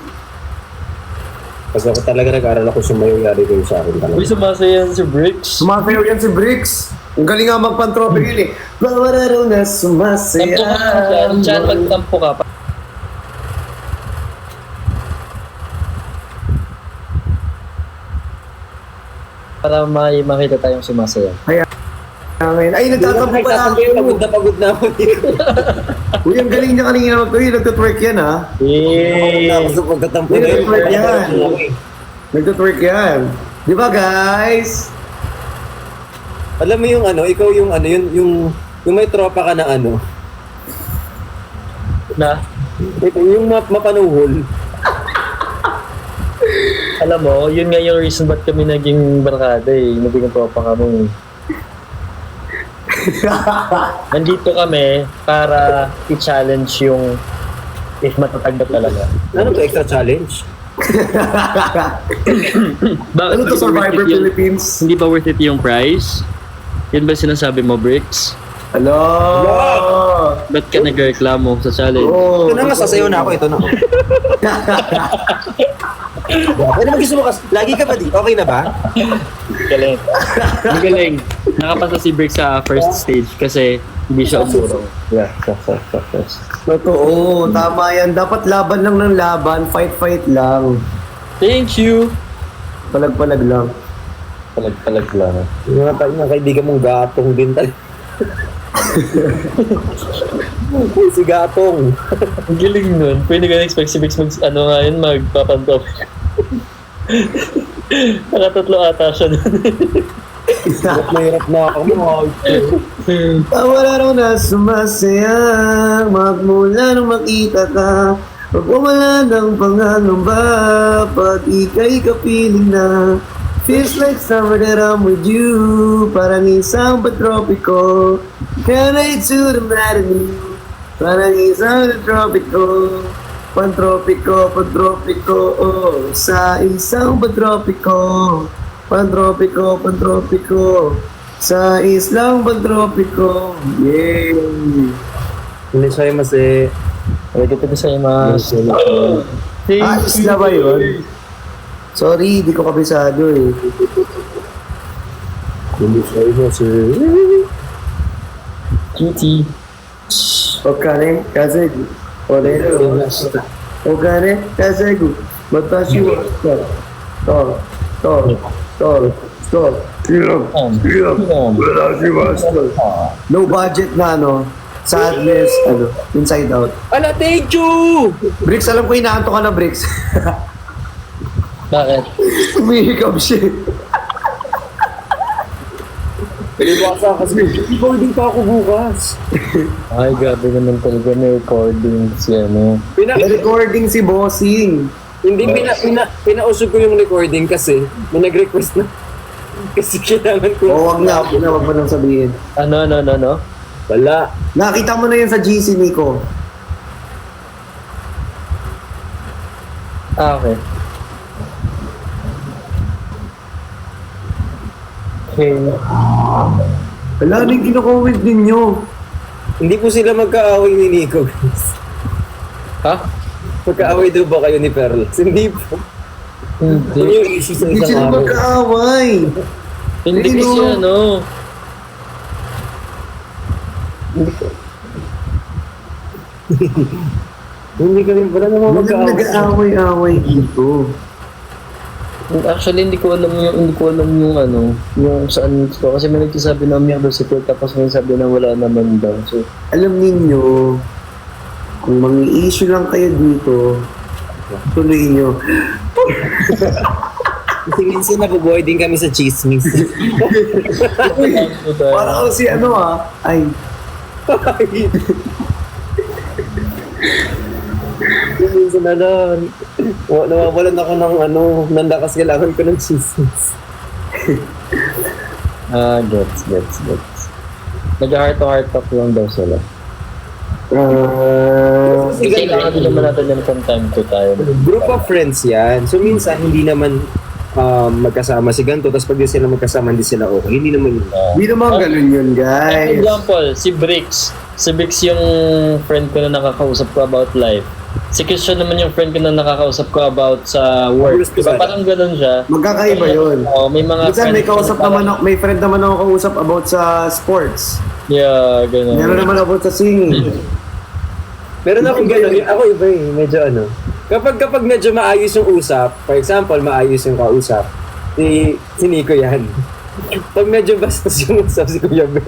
Kasi ako talaga nag-aral ako sumayaw, yari kayo sa akin talaga. Uy, sumasayan si Bricks. Sumasayaw yan si Bricks. Ang galing nga magpantropik yun eh. Bawararo na Tampo ka sumasaya. dyan, magtampo ka. Para makita tayong sumasayaw. Ay, nagtatampo pa lang Pagod ako. na ako dito. Uy, ang galing niya kanina mag-uwi. Nagtutwerk yan ha. Tapos sa pagkatampo na yun. Nagtutwerk yan. Nagtutwerk yan. Di ba guys? Alam mo yung ano, ikaw yung ano, yung may tropa ka na ano, Na, yung mapanuhol. alam mo, yun nga yung reason ba't kami naging barkada eh. Naging tropa kami. Nandito kami para i-challenge yung if matatag ba talaga. Ano to, extra challenge? Bakit Ano to, Survivor Philippines? Hindi ba worth it yung prize? Yun ba sinasabi mo, Bricks? Hello! Ba't ka nagreklamo sa challenge? Oh, Ito na, masasayaw na ako, ito na. Ano mo gusto mo kasi? Lagi ka ba di? Okay na ba? Galing. Ang galing. Nakapasa si Bricks sa first stage kasi hindi siya umurong. Yeah, first. Totoo, tama yan. Dapat laban lang ng laban, fight lang. Thank you! Palag-palag lang. Palag-palag lang. Yung kaibigan mong gatong din tayo. Si gatong. Ang galing nun. Pwede ka na-expect si Bricks magpapantop. Nakatatlo ata siya nun. Hirap na ako mo. Wala raw na sumasaya, magmula nung makita ka. Pag wala ng pangangamba, pag ika'y kapiling na. Feels like summer that I'm with you, parang isang patropiko. Can I to the maddening? Parang isang patropiko. Pantropiko, oh, sa isang pantropiko. Pantropiko, sa islang pantropiko. Yay! Hindi siya yung masi. Pwede sa'yo mas. Isla ba yun? Sorry, di ko kabisado eh. Hindi siya yung masi. Cutie. Okane, kazegu. Orero. Okane, kazegu. Watashi wa stop. Watashi wa stop. No budget na sadness, inside out. Ala, thank you! Bricks, alam ko inaanto ka na, Bricks. Bakit? Umihikab siya. Pinibasa kasi. Recording pa ako bukas. Ay, gabi naman talaga may recording si ano. May recording si Bossing. Hindi, pinausog ko yung recording kasi may nag-request na. Kasi kailangan ko. Wag mo nang sabihin. Ano? Wala. Nakita mo na yan sa GC, Nico. Okay. Okay. Wala rin kino-comment ninyo. Hindi po sila magkaaway ni Nico. Ha? Magkaaway daw ba kayo ni Perlas? Hindi po. Yun Hindi. yung issue sa Hindi isang sila araw. magkaaway. Hindi Sino? kasi ano. Hindi kami, wala naman Walang magkaaway. nag-aaway-aaway dito. Actually, hindi ko alam yung ano, yung saan ito. Kasi may nagsasabi na may support tapos may sabi na wala naman daw. So, Alam ninyo, kung mang-i-issue lang kayo dito, Tuloy nyo. Kasi minsan nabubuhay din kami sa chismis. Parang si ano ay, Minsan nawawalan ako ng lakas kailangan ko ng chismis. Gets. Nag-heart to heart talk lang daw sila. Kasi Kailangan din naman natin yan from time to time. group of friends yan. So minsan hindi naman magkasama si ganito, tapos pag di sila magkasama, hindi sila okay. Hindi naman yun. di naman ganun yun, guys. Example, si Bricks. Si Bricks yung friend ko na nakakausap ko about life. Si Christian naman yung friend ko na nakakausap ko about sa work. Diba? Parang ganun siya. Magkakaiba yun. Oo, may mga Minsan may friends kausap na naman ako, may friend naman ako kausap about sa sports. Yeah, ganun. Meron naman about sa singing. Meron akong gano'n. Ako iba medyo Kapag medyo maayos yung usap, for example, maayos yung kausap, si Nico yan. Pag medyo bastos yung usap, si Kuya Ben.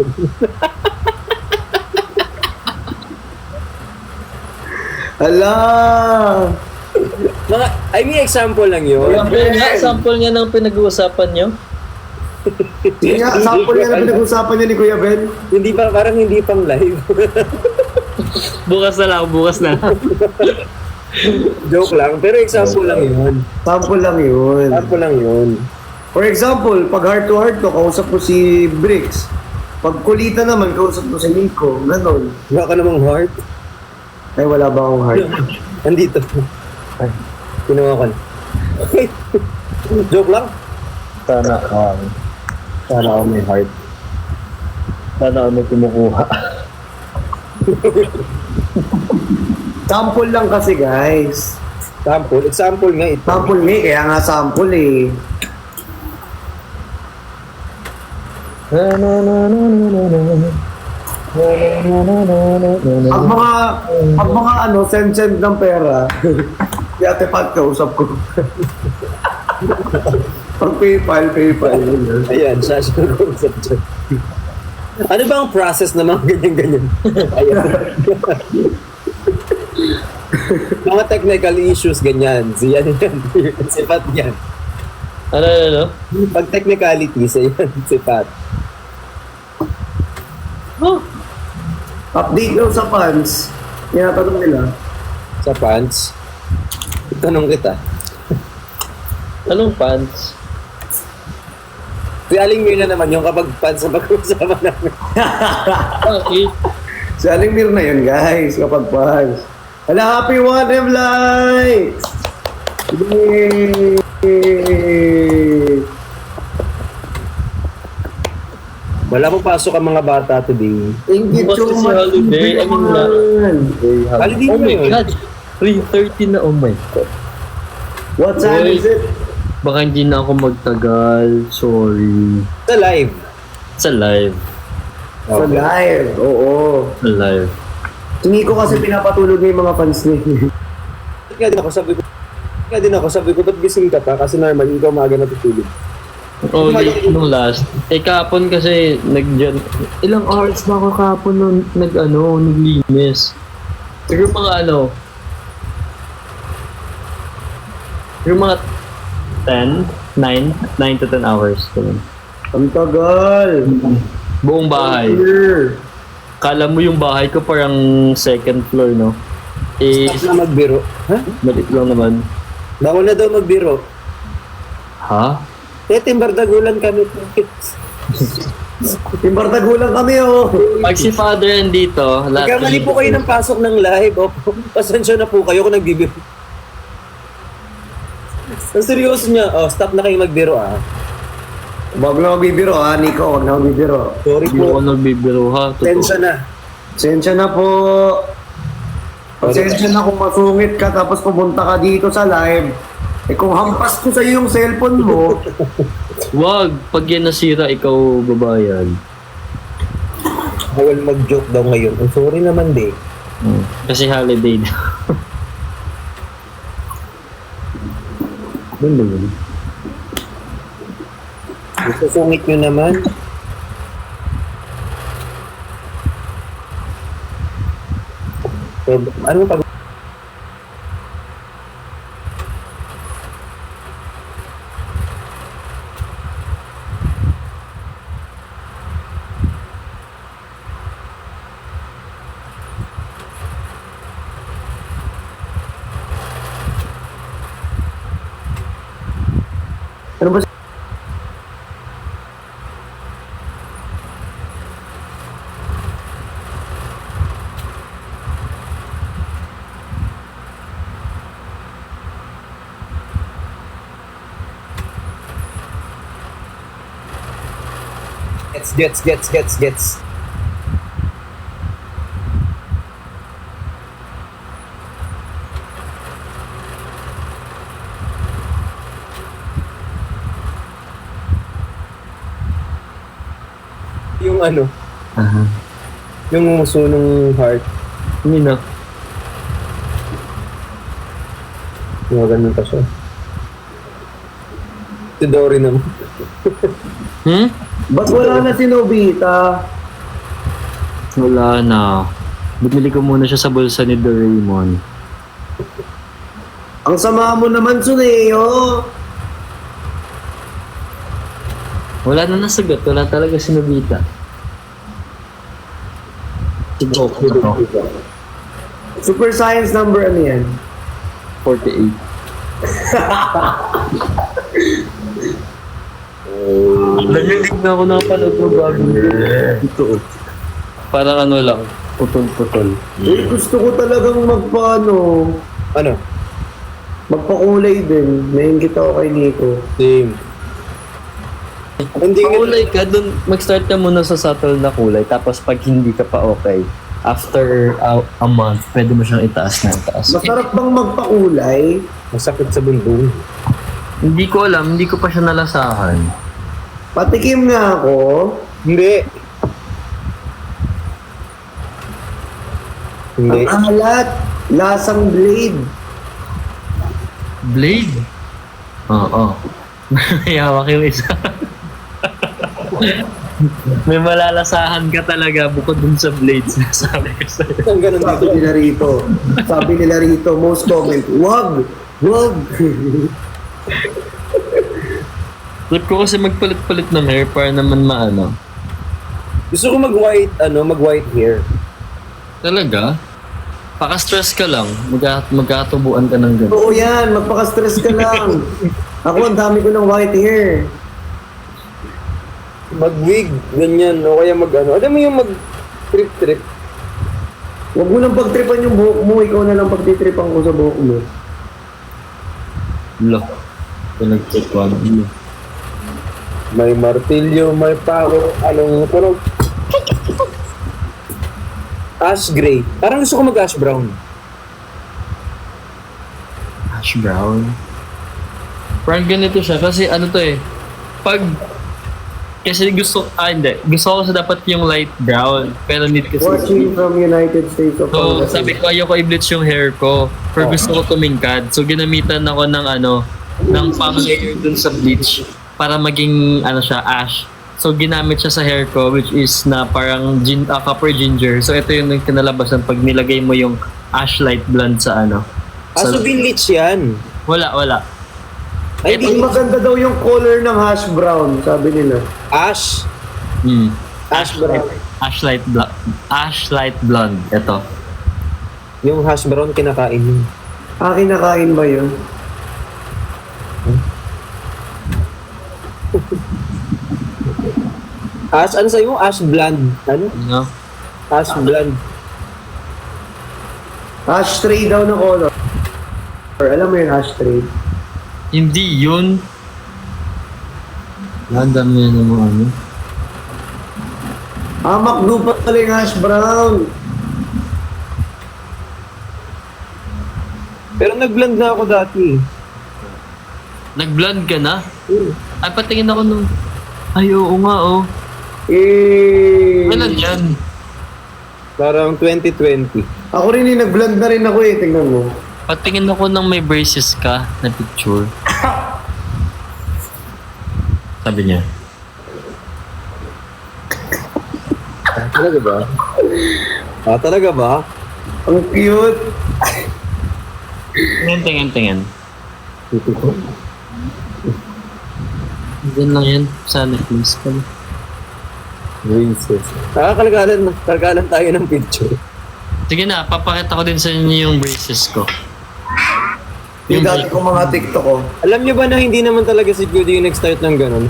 Hala! Example lang yun. Sample nga ng pinag-uusapan nyo. Sige nga, sample nga na pinag-usapan niya ni Kuya Ben. Parang hindi pang live. Bukas na lang. Joke lang, pero example lang yun. Sample lang yun. Example lang yun. For example, pag heart to heart ko, kausap ko si Bricks. Pag kulita naman, kausap ko si Nico. Ganon. Wala ka namang heart. Ay, wala ba akong heart? Andito. Ay, kinuha ko na. Joke lang. Sana Sana ako may heart. ako may kumukuha. Sample lang kasi, guys. Example nga ito. Sample nga, kaya nga sample eh. Pag mga send ng pera, di ate Pat kausap ko. Pag PayPal. Ayan, siya kausap dyan. Ano ba ang process na mga ganyan-ganyan? Ayan. Mga technical issues, ganyan. Yan. Si Pat yan. Ano? Pag technicalities, ayan, si Pat. Oh, Update daw sa fans. Tinatanong nila. Sa pants. Tanong kita. anong pants? Si Aling Mir na naman yung kapag pants sa pag-usapan namin. Bakit? Si Aling Mir na yun, guys, kapag fans. Hala, happy 1M likes! Yay! Wala pong pasok ang mga bata today. Thank you Basta so si much. Holiday, I mean, Holiday oh na my yun. God. 3:30 na, oh my God. What time is it? Baka hindi na ako magtagal. Sorry. Sa live. Sa live. Sa live, oo. Sa live. Si Nico kasi pinapatulog niya yung mga fans niya. Kaya din ako, sabi ko, ba't gising ka pa? Kasi normal, ikaw maaga natutulog. Oh, late nung last. Kahapon kasi ilang hours ba ako kahapon nung naglinis. Siguro mga 9 to 10 hours. Ganun. Ang tagal. Buong bahay. Kala mo yung bahay ko parang second floor, no? Stop na magbiro. Ha? Maliit lang naman. Bawal na daw magbiro. Ha? Timbardagulan kami. Timbardagulan kami, oh. Pag si Father andito, Nagkamali po kayo ng pasok ng live. Opo. Pasensya na po kayo kung nagbibiro. Ang seryoso niya. Oh, stop na kayo magbiro, ah. Wag na magbibiro, ha, Nico. Wag na magbibiro. Sorry Hindi ako po. nagbibiro, ha? Totoo. Tensya na. Pasensya na po. Pasensya na kung masungit ka tapos pumunta ka dito sa live. Eh kung hampas ko sa'yo yung cellphone mo, Wag, pag yan nasira, ikaw babayan. Bawal mag-joke daw ngayon. Oh, sorry naman, de. Kasi holiday na. Ano? Susungit nyo naman. So, ano pag... Gets. Yung ano, Aha. yung sunong heart, Hindi na. yung ganun pa siya. Si Dory naman. Hmm? Ba't wala na si Nobita? Wala na. Bumili ko muna siya sa bulsa ni Doraemon. Ang sama mo naman, Suneo. Wala na nasagot. Wala talaga si Nobita. Si Goku na to. Super Science number ano yan? 48. Nalilig na ako nakapanood ng bagong ito. Parang ano lang. Putol-putol. Gusto ko talagang Ano? magpakulay din. Nainggit ako kay Nico. Same. Hindi Kulay ka, dun mag-start ka muna sa subtle na kulay. Tapos pag hindi ka pa okay, after a month, pwede mo siyang itaas na itaas. Masarap bang magpakulay? masakit sa bumbong. Hindi ko alam, hindi ko pa siya nalasahan. Patikim nga ako. Hindi. Hindi. Ang alat. Lasang blade. Blade? Oo. May hawak yung isa. May malalasahan ka talaga bukod dun sa blades na sabi ko sa'yo. Ang ganun Sabi dito. nila rito. Sabi nila rito, most comment, wag! Wag! Trip ko kasi magpalit-palit ng hair para naman maano. Gusto ko mag-white hair. Talaga? Paka-stress ka lang. Magkatubuan ka ng ganun. Oo yan, magpaka-stress ka lang. Ako, ang dami ko ng white hair. Mag-wig, ganyan. O kaya Alam mo yung mag-trip-trip. Huwag mo nang pagtripan yung buhok mo, ikaw na lang pagtitripan ko sa buhok mo. Lo. Pinag-check ko. May martilyo, may pako. Anong tunog? Ash gray. Parang gusto ko mag-ash brown. Ash brown. Parang ganito siya kasi ano to eh. Kasi hindi. Gusto ko sa dapat yung light brown. Pero need kasi. Watching from United States of So, America. sabi ko ayoko i-bleach yung hair ko. Pero gusto ko tumingkad. So, ginamitan ako ng pang-layer dun sa bleach para maging siya, ash. So, ginamit siya sa hair ko which is na parang copper ginger. So, ito yung kinalabasan pag nilagay mo yung ash light blonde sa So binlitch yan. Wala. Ay, Ang maganda daw yung color ng hash brown, sabi nila. Ash. Ash brown. Ash light blonde. Ito. Yung hash brown kinakain mo. Kinakain ba yun? Ash, ano sa'yo? Ash blonde. Ano? No? Ash blonde. Ashtray daw na color. Alam mo yung ashtray? Hindi yun. Nandam yan ng mga ano. Makdo pa pala yung hash brown. Pero nag-blend na ako dati. Nag-blonde ka na? Ay, patingin ako nung... Ay, oo nga, oh. Kailan yan? Parang 2020. Ako rin nag-blend na rin ako tingnan mo. Patingin ako ng may braces ka na picture. Sabi niya. Talaga ba? Talaga ba? Ang cute. Tingin. Diyan lang yan. Sa necklace pala. Braces. Kalkalan tayo ng picture. Sige na, papakita ko din sa inyo yung braces ko. Yung dati kong mga TikTok ko. Alam niyo ba na hindi naman talaga si Judy yung nag-start ng ganun?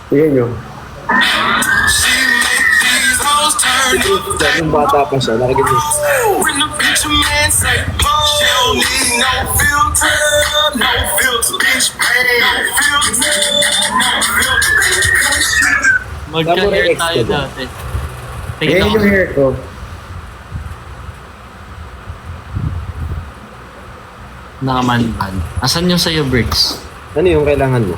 Tingnan nyo. Yung bata pa siya, nakagano. don't need no filter, no filter, bitch. No filter, no filter. Magka-hair Ex tayo ko ba? dati. Yan Tingnan yung ko. hair ko. Nakamanban. Asan yung sa'yo, Bricks? Ano yung kailangan mo?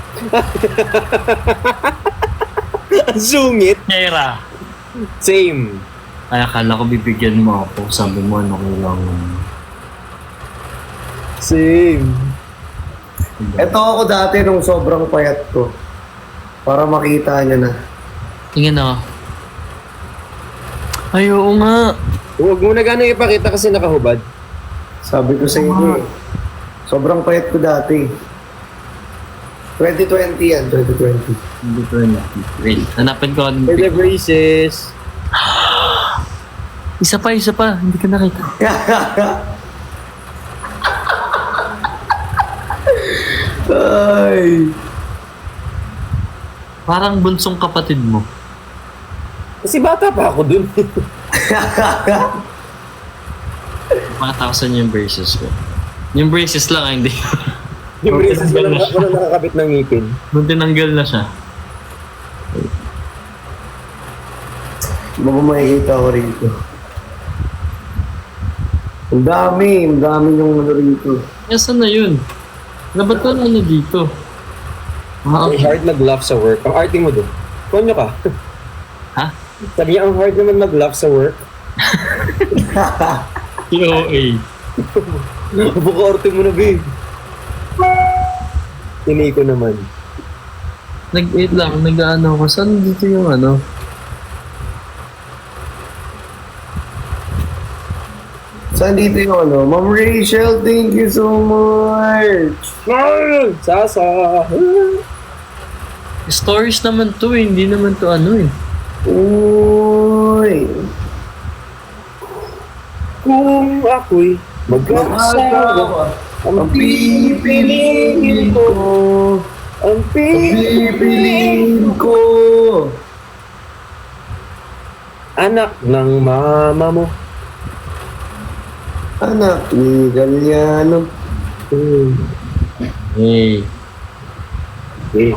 Sungit. Hera. Same. Ay, akala ko bibigyan mo ako. Sabi mo, ano kailangan mo. Same. Ito ako dati nung sobrang payat ko. Para makita niya na. Tingnan ako. Ay, oo nga. Huwag mo na gano'ng ipakita kasi nakahubad. Sabi ko sa inyo eh. Sobrang payat ko dati. 2020 yan, 2020. Hindi ko rin. Wait, hanapin ko. For the braces. Isa pa. Hindi ka nakita. Ay. Parang bunsong kapatid mo. Kasi bata pa ako dun. Matakasan yung braces ko. Yung braces lang, hindi. Yung braces walang nakakabit ng ngipin. Nung tinanggal na siya. Baka makikita ko rito. Ang dami yung ano rito. Nasaan na yun? Dapat ka ano dito? Ang hard mag-laugh sa work. Ang arte mo dun. Konyo ka. Ha? Sabi niya, ang hard naman mag-laugh sa work. POA. Buka arte mo na, babe. Tinay ko naman. Nag-wait lang, nag-ano ko. Saan dito yung ano? Saan dito yung ano? Ma'am Rachel, thank you so much! Sasa! Stories naman to eh. Hindi naman to ano eh. Uy! Kung ako'y mag-asawa, ang pipiliin ko, ang Pipiliin ko! anak ng mama mo. Anak ni Galiano. Hey. Eh,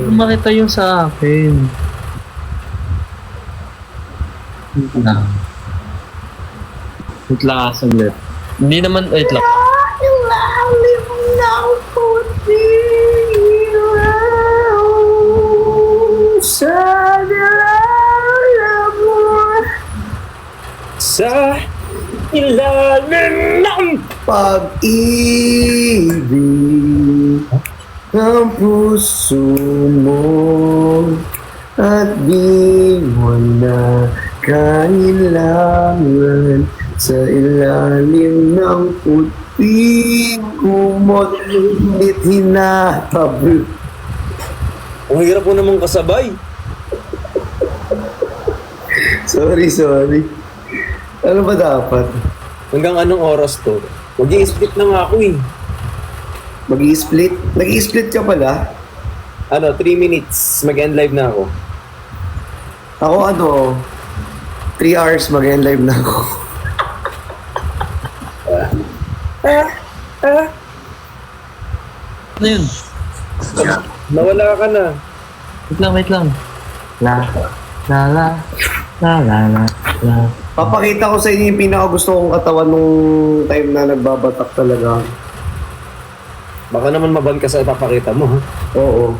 Makita yung sa akin. Wait lang. Wait lang, saglit. Hindi naman, wait lang. Ilalim ng puti sa dalalam mo. sa ilalim ng Pag-ibig ng puso mo at di mo na kailangan sa ilalim ng puting kumot ngunit hinatabi. Ang hirap mo namang kasabay. Sorry. Ano ba dapat? Hanggang anong oras to? Mag-i-split na nga ako eh. Mag-i-split? Nag-i-split ka pala? Ano, 3 minutes. Mag-end live na ako. Ako 3 hours mag-end live na ako. Ano yun? Nawala ka na. Wait lang. La. Papakita ko sa inyo yung pinaka-gusto kong katawan nung time na nagbabatak talaga. Baka naman maban ka sa ipapakita mo, ha? Oo.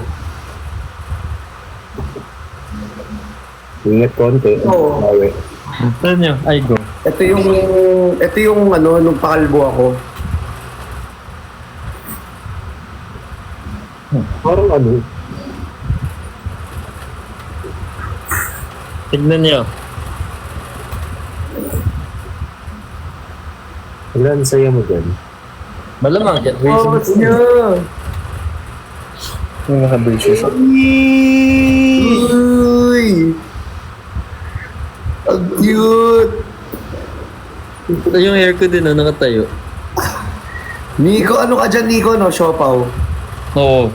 Ingat konti. Oo. Bawi. Ano nyo? Ay, go. Ito yung nung pakalbo ako. Parang ano? Tignan nyo. Wala, ang saya mo dyan. Malamang, get Focus niya! Yung naka-braces. Uy! Ang cute! Yung hair ko din, nakatayo. Nico, ano ka dyan, Nico, no? Siopaw. Oo.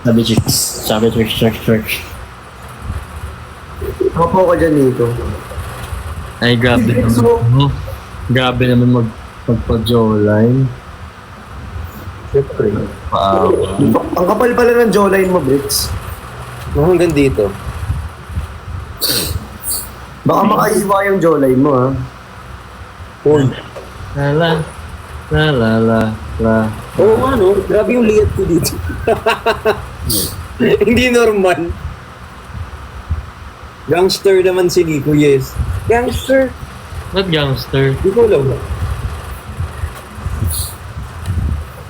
Sabi chicks. Kapo ko dyan, Nico. Ay, grabe Hindi, naman. so- Grabe naman magpa-jawline. Siyempre. Wow. Ang kapal pala ng jawline mo, Bricks. Hanggang dito. Baka makaiwa yung jawline mo, ha? Hold. La la. La la la la. Oo nga, no? Grabe yung liat ko dito. Hindi normal. Gangster naman si Nico, yes. Gangster? Ba't gangster? Di ko alam.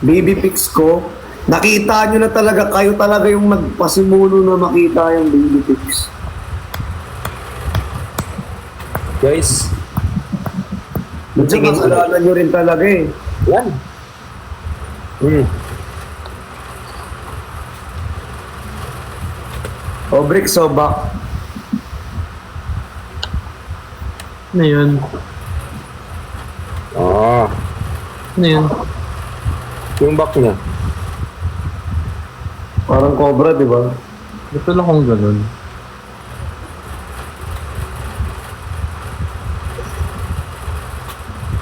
Baby pics ko. Nakita nyo na talaga, kayo talaga yung nagpasimuno na makita yung baby pics. Guys, Medyo kasalanan nyo rin talaga eh. yan. O, Bricks, so back. Ano yun? Ah, Ano yun? yung back niya. Parang cobra, di ba? Ba't wala akong ganun?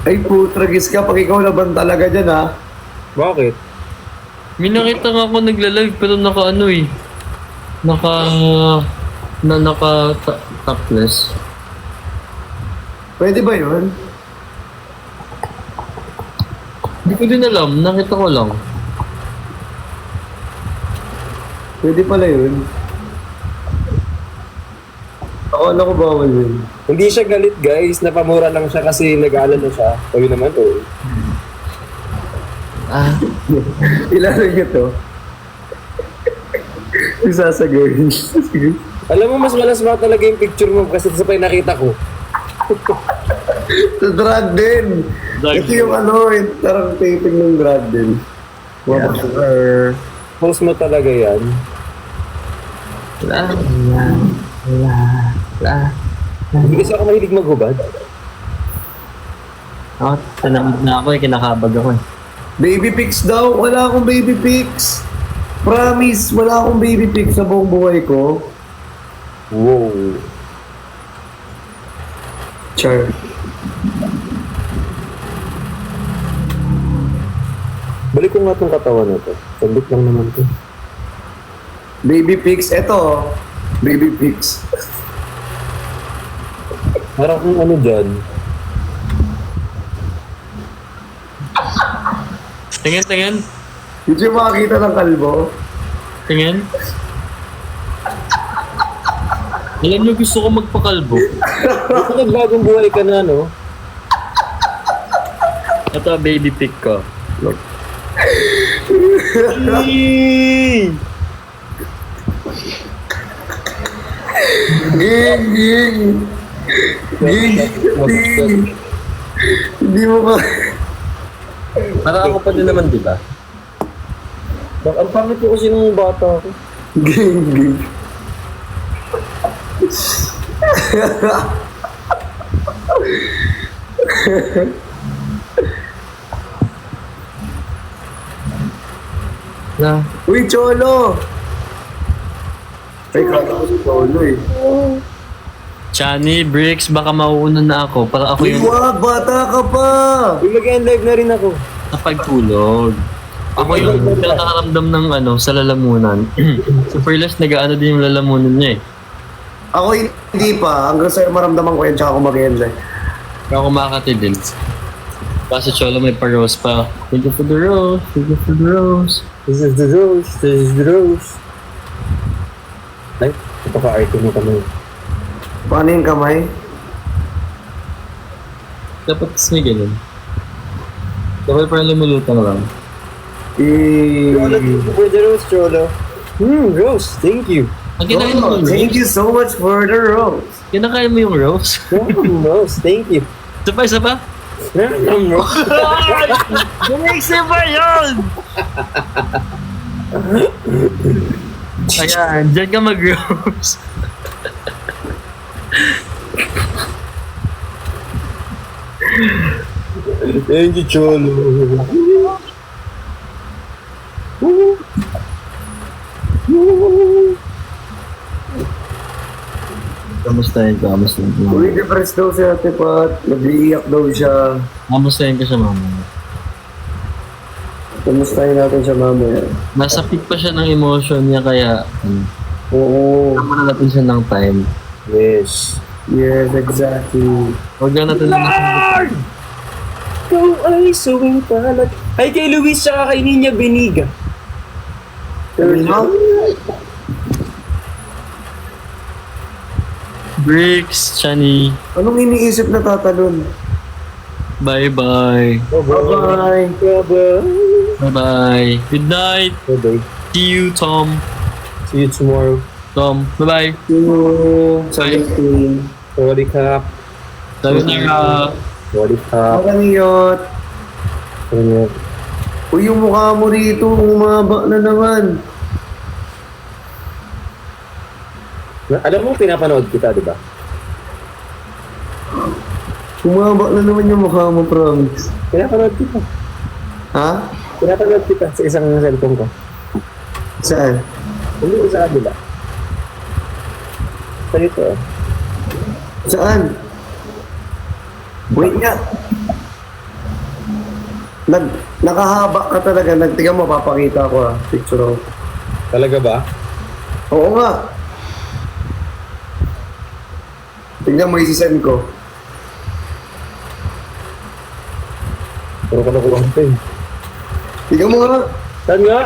Ay, putragis ka. Pag ikaw laban talaga dyan, ha? Bakit? May nakita nga ako nagla-live pero naka ano eh. Naka topless. Pwede ba yun? Hindi ko din alam, nakita ko lang. Pwede pala yun. Akala ko bawal yun. Hindi siya galit, guys. Napamura lang siya kasi nag-aalala siya. Sabi naman, oh. Ah, Ilan nyo to? Isasagawin. Sige. Alam mo, mas malasma talaga yung picture mo kasi sa pag nakita ko. Sa drag din. Drag Ito yung ano, yung tarang taping ng drag din. yeah. Post mo talaga yan. La la la la. Hindi kasi ako mahilig maghubad. Ako, tanamid na ako eh, kinakabag ako eh. Baby pics daw? Wala akong baby pics. Promise, wala akong baby pics sa buong buhay ko. Wow. Char. Balik ko nga tong katawan na to. Sandok lang naman to. Baby pics, eto. Baby pics. Parang kung ano dyan. Tingin, tingin. Hindi yung makakita ng kalbo. Tingin. Alam niyo, gusto ko magpakalbo. Ito nagbagong buhay ka na, no? Ito, baby pic ko. Look. Ging, ging. Ging, ging. Hindi mo ka... Parang ako pa din naman, di ba? Ang pangit ko kasi nung bata ako. Ging, ging. Na. Uy, Cholo! Ay, kala ko si Cholo eh. Chani, Bricks, baka mauuna na ako para ako Uy, yung wag! Bata ka pa! Uy, mag-end live na rin ako. napagtulog. Ako yung nakakaramdam ng ano, sa lalamunan. Super less nag-ano din yung lalamunan niya eh. Ako hindi pa. Hanggang sa'yo maramdaman ko yan tsaka ako mag-enjoy. Kaya ako makakati din. Kasi Cholo may pa-rose pa. Thank you for the rose. Thank you for the rose. This is the rose. This is the rose. Ay, ito ka arte mo kami. Paano yung kamay? Dapat may ganun. Dapat parang lumulutang lang. Cholo, thank you for the rose, Cholo. Rose, thank you. Ang kinain mo Oh, yung thank rose? you so much for the rose. Kinakain mo yung rose? Rose, thank you. Isa pa, isa pa? Rose. Isa pa yun! Ayan, dyan ka mag-rose. Thank you, Cholo. Kamustahin ko. Uy, depressed daw si Ate Pat. Nag-iiyak daw siya. Kamustahin ko siya mama. Kamustahin natin siya mamaya. Nasa peak pa siya ng emotion niya kaya Oo. kailangan natin siya ng time. Yes. Yes, exactly. Huwag lang natin Lord! Ikaw ay suwing palat. Ay kay Luis tsaka kay Ninya Beniga. Bricks, Chani. Anong iniisip na tatalon? Bye-bye. Bye-bye. Bye-bye. Bye-bye. Good night. Bye-bye. See you, Tom. See you tomorrow. Tom, bye-bye. See you sa Bye. meeting. Sorry Kap. Sayonara. Sorry Kap. Makaniyot. Sorry. Uy, yung mukha mo rito, umaba na naman. Alam mo, pinapanood kita, di ba? Umaba na naman yung mukha mo, promise. Pinapanood kita. Ha? Pinapanood kita sa isang cellphone ko. Saan? Hindi sa kabila. Sa ito. Saan? Wait nga. Nakahaba ka talaga. Tingnan mo, papakita ko picture ko. Talaga ba? Oo nga. Tingnan mo, isi-send ko. Puro ka nakuha ko eh. Tingnan mo nga. Saan nga?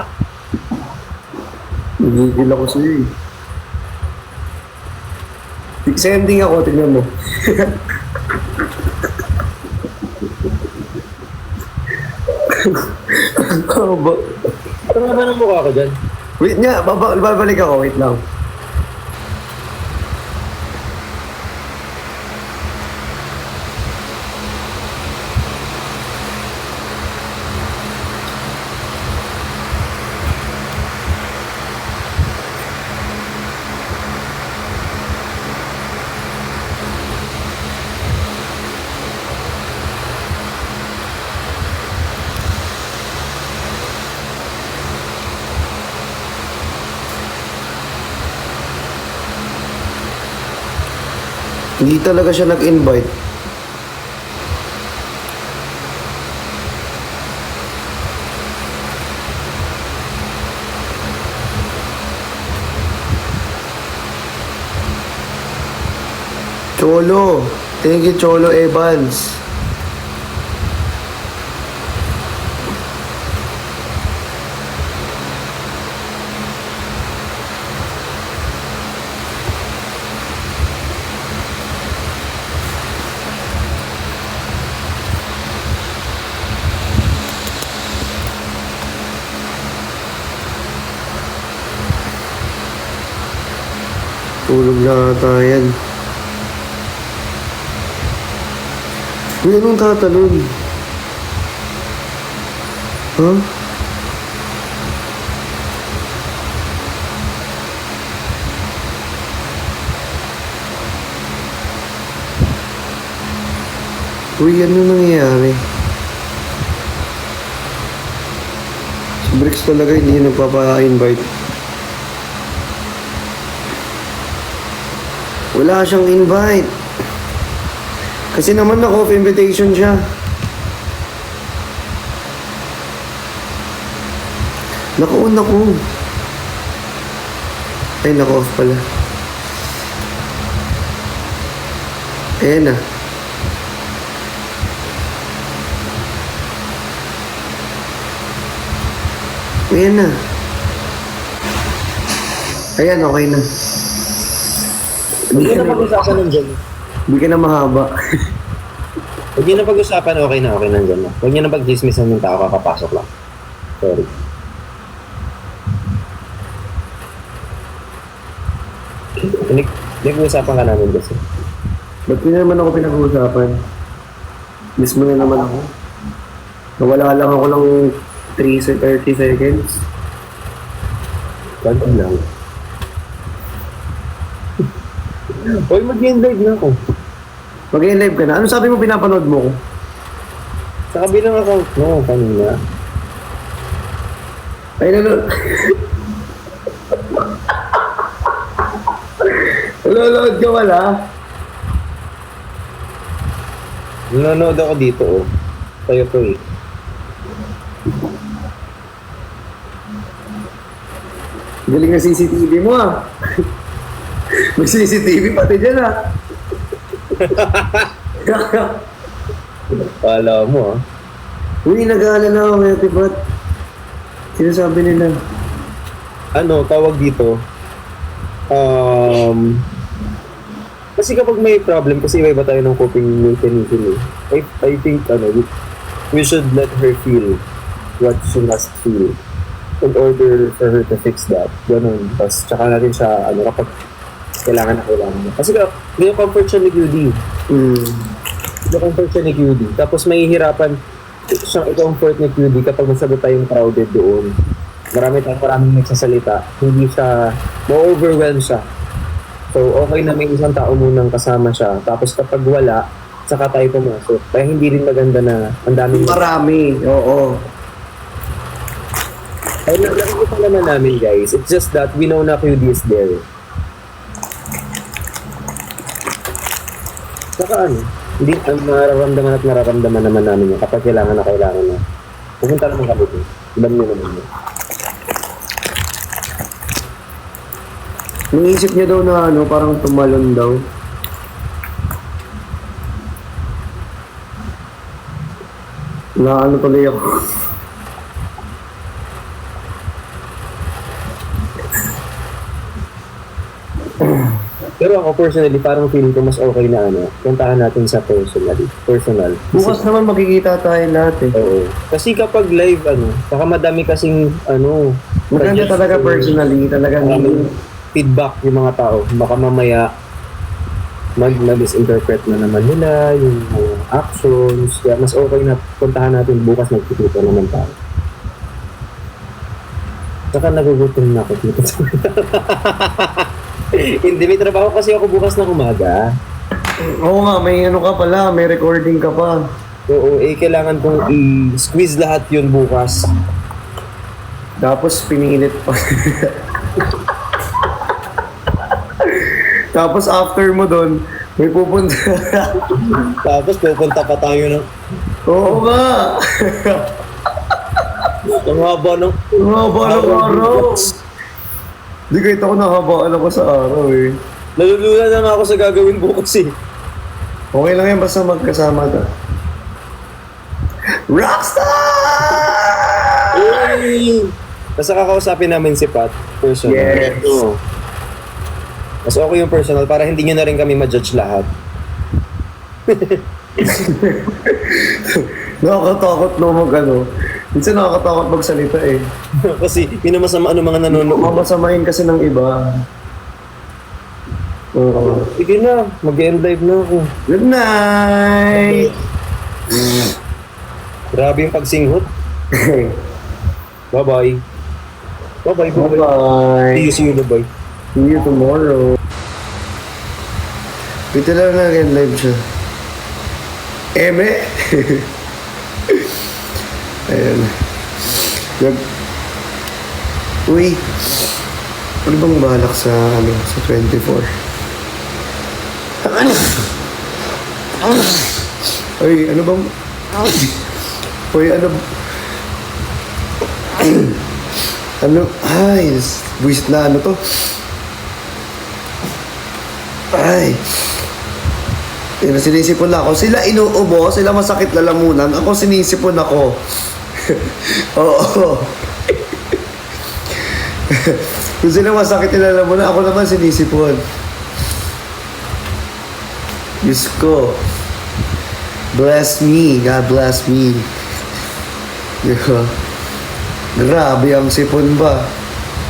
Nagigil ako sa'yo eh. Sending ako, tingnan mo. Haba. Saan nga ba ng mukha ko dyan? Wait nga, babalik ako, wait lang. Hindi talaga siya nag-invite. Cholo. Thank you, Cholo Evans. Tulog na ata yan. Uy, anong tatalon? Ha? Uy, ano nangyayari? Si Bricks talaga hindi nagpapa-invite. Wala siyang invite. Kasi naman naka-off invitation siya. Naka-on ako. Ay, naka-off pala. Ayan na. Ayan na. Ayan, okay na. Huwag yun na pag-usapan nandyan. Hindi ka na mahaba. Huwag yun na pag-usapan, okay na nandyan na. Huwag yun na pag-dismissan yung tao, kakapasok lang. Sorry. Nag-uusapan ka namin kasi. Ba't di naman ako pinag-uusapan? Miss mo na naman ako. Nawala lang ako ng 30 seconds. Ganto lang. Hoy, mag-live na ako. Mag-live ka na. Ano sabi mo pinapanood mo ko? Sa kabilang account mo, kanina. Ay, Nanonood ka wala? Nanonood ako dito, oh. Sa'yo to eh. Galing na CCTV mo ah. May CCTV pati dyan ah. Kala mo, ah. Uy, nag-aalala ako ngayon, Tibat. Sinasabi nila. Ano, tawag dito, kasi kapag may problem, kasi iba tayo ng coping mechanism eh. I think, we should let her feel what she must feel in order for her to fix that. Ganun. Tapos, tsaka natin siya, kapag kailangan na kailangan na. Kasi comfort siya ni QD. Comfort siya ni QD. Tapos, may hirapan siyang i-comfort ni QD kapag masabot tayong crowded doon. Maraming nagsasalita. Hindi siya, ma-overwhelm siya. So, okay na may isang tao munang kasama siya. Tapos kapag wala, saka tayo pumasok. Kaya hindi rin maganda na ang daming... Marami, oo. Ay, nakikita naman namin, guys. It's just that we know na QD is there. Saka hindi nararamdaman naman namin yun kapag kailangan na. Pupunta naman kami dito. Alam niyo naman yun. Naisip niya daw na parang tumalon daw. Na tuloy ako. Pero ako personally, parang feeling ko mas okay na puntahan natin sa personal. Bukas naman magkikita tayo lahat eh. Oo. Kasi kapag live, saka madami kasing, Maganda talaga personally, talagang maraming feedback yung mga tao. Baka mamaya, mag-misinterpret na naman nila yung mga actions. Kaya mas okay na puntahan natin bukas magkikita naman tayo. Saka nagugutom na ako dito. Hindi, may trabaho kasi ako bukas ng umaga. Oo nga, may ka pala, may recording ka pa. Oo, kailangan kong i-squeeze lahat yun bukas. Tapos pinilit pa. Tapos after mo doon, may pupunta. Tapos pupunta pa tayo ng... Oo nga. Ang haba ng... Ang haba ng araw. Hindi kahit ako nahabaan ako sa araw eh. Nalulula na nga ako sa gagawin bukas eh. Okay lang yan, basta magkasama ka. Rockstar! Uy! Basta kakausapin namin si Pat, personal. Yes. Oo. Mas okay yung personal para hindi nyo na rin kami ma-judge lahat. Nakakatakot no Minsan nakakatakot magsalita eh. Kasi minamasama mga nanonood. Mamasamain kasi ng iba. Oo. Sige na, mag-end live na ako. Good night! Grabe yung pagsinghot. Bye-bye. Bye-bye. Bye-bye. See you, bye-bye. See you tomorrow. Ito lang na live siya. Eme! Ayan. Uy! Ano bang balak sa, sa 24? Uy, ano bang... Uy, ay, buwisit na to. Ay. Sinisipon na ako. Sila inuubo, sila masakit lalamunan. Ako sinisipon ako. Oo. Kung sila masakit lalamunan, ako naman sinisipon. Diyos ko. Bless me. God bless me. Diba? Grabe ang sipon ba?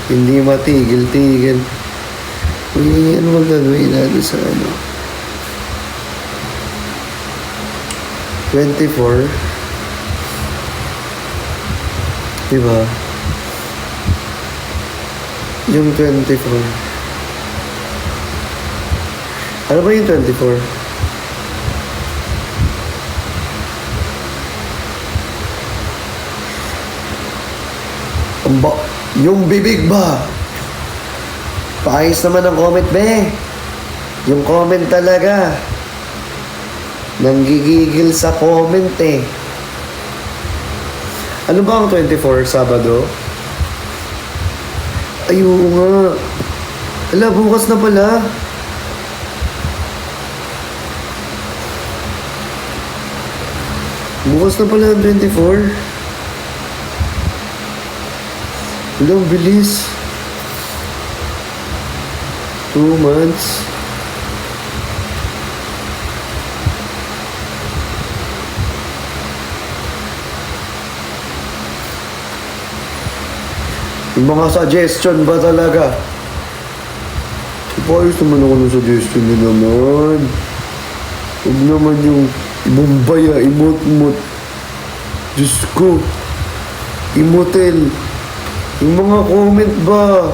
Hindi matigil-tigil. Uy, ano magagawin natin sa 24? Diba? Yung 24. Ano ba yung 24? Yung bibig ba? Paayos naman ang comment, be. Yung comment talaga. Nanggigigil sa comment eh. Ano ba ang 24, Sabado? Ay, oo nga. Ala, bukas na pala. Bukas na pala ang 24. Ala, ang bilis. 2 months. Yung mga suggestion ba talaga? Ayos naman ako ng suggestion nyo naman. Huwag naman yung bumbaya, imot-mot. Diyos ko. Imotel. Yung mga comment ba?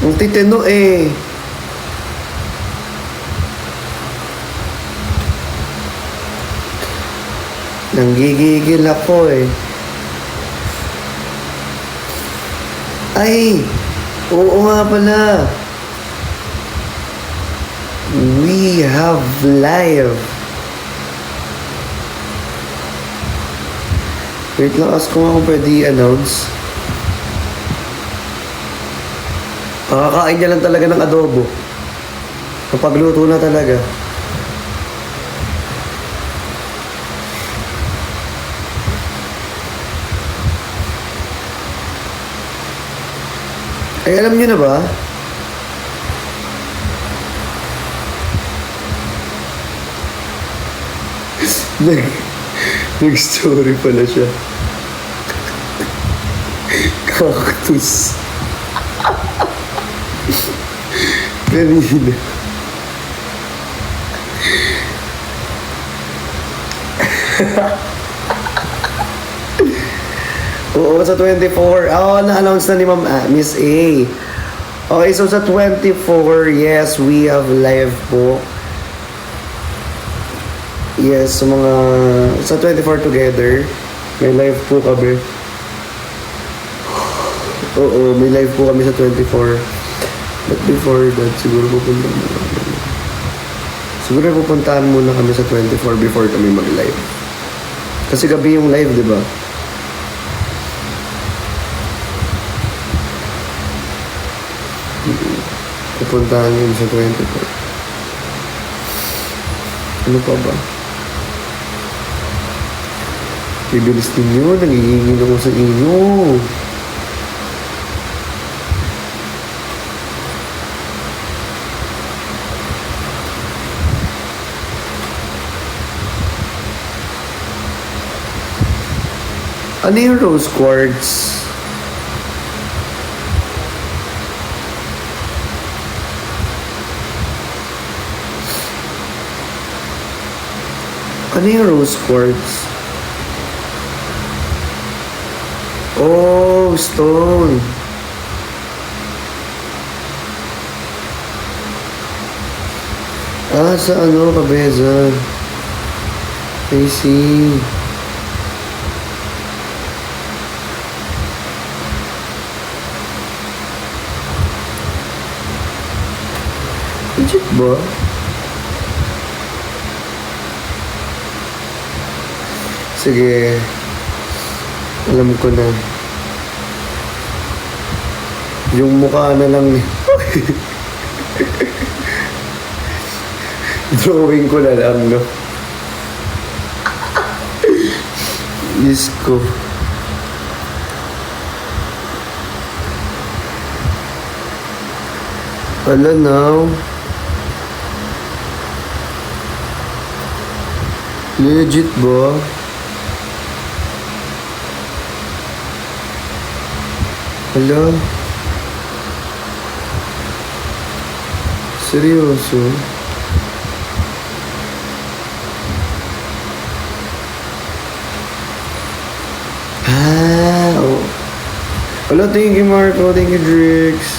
Ang titino eh. Nanggigigil ako eh. Ay, oo nga pala. We have live. Wait lang, ask ko nga kung pwede i-announce. Makakain niya lang talaga ng adobo. Kapag luto na talaga. Ay, alam niyo na ba? Nag-story pala siya. Cactus. Kanina. Oo, sa 24. Na-announce na ni Ma'am Miss A. Okay, so sa 24, yes, we have live po. Yes, sa 24 together, may live po kami. Oo, may live po kami sa 24. But before that, siguro pupuntahan muna kami sa 24 before kami mag-live. Kasi gabi yung live, di ba? Pupuntahan yun sa 24. Ano pa ba? Ibilis ninyo, nangingin ako sa inyo. Ano yung rose quartz? Ano yung rose quartz? Oh, stone. Sa ano, kabeza? I see. Legit ba? Sige. Alam ko na. Yung mukha na lang ni... Drawing ko na lang, no? Diyos ko. Wala now. Legit ba? Hala? Seryoso? Oh. Hala, thank you Marco, thank you Drix.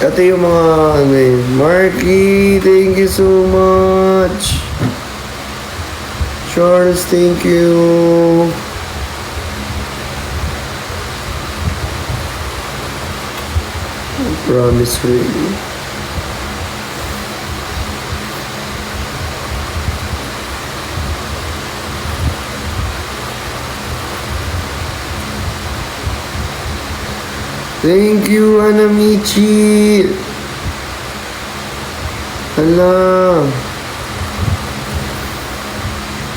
Ito yung mga ano eh. Marky, thank you so much. Charles, thank you. Promise really. Thank you, Anamichi. Hala.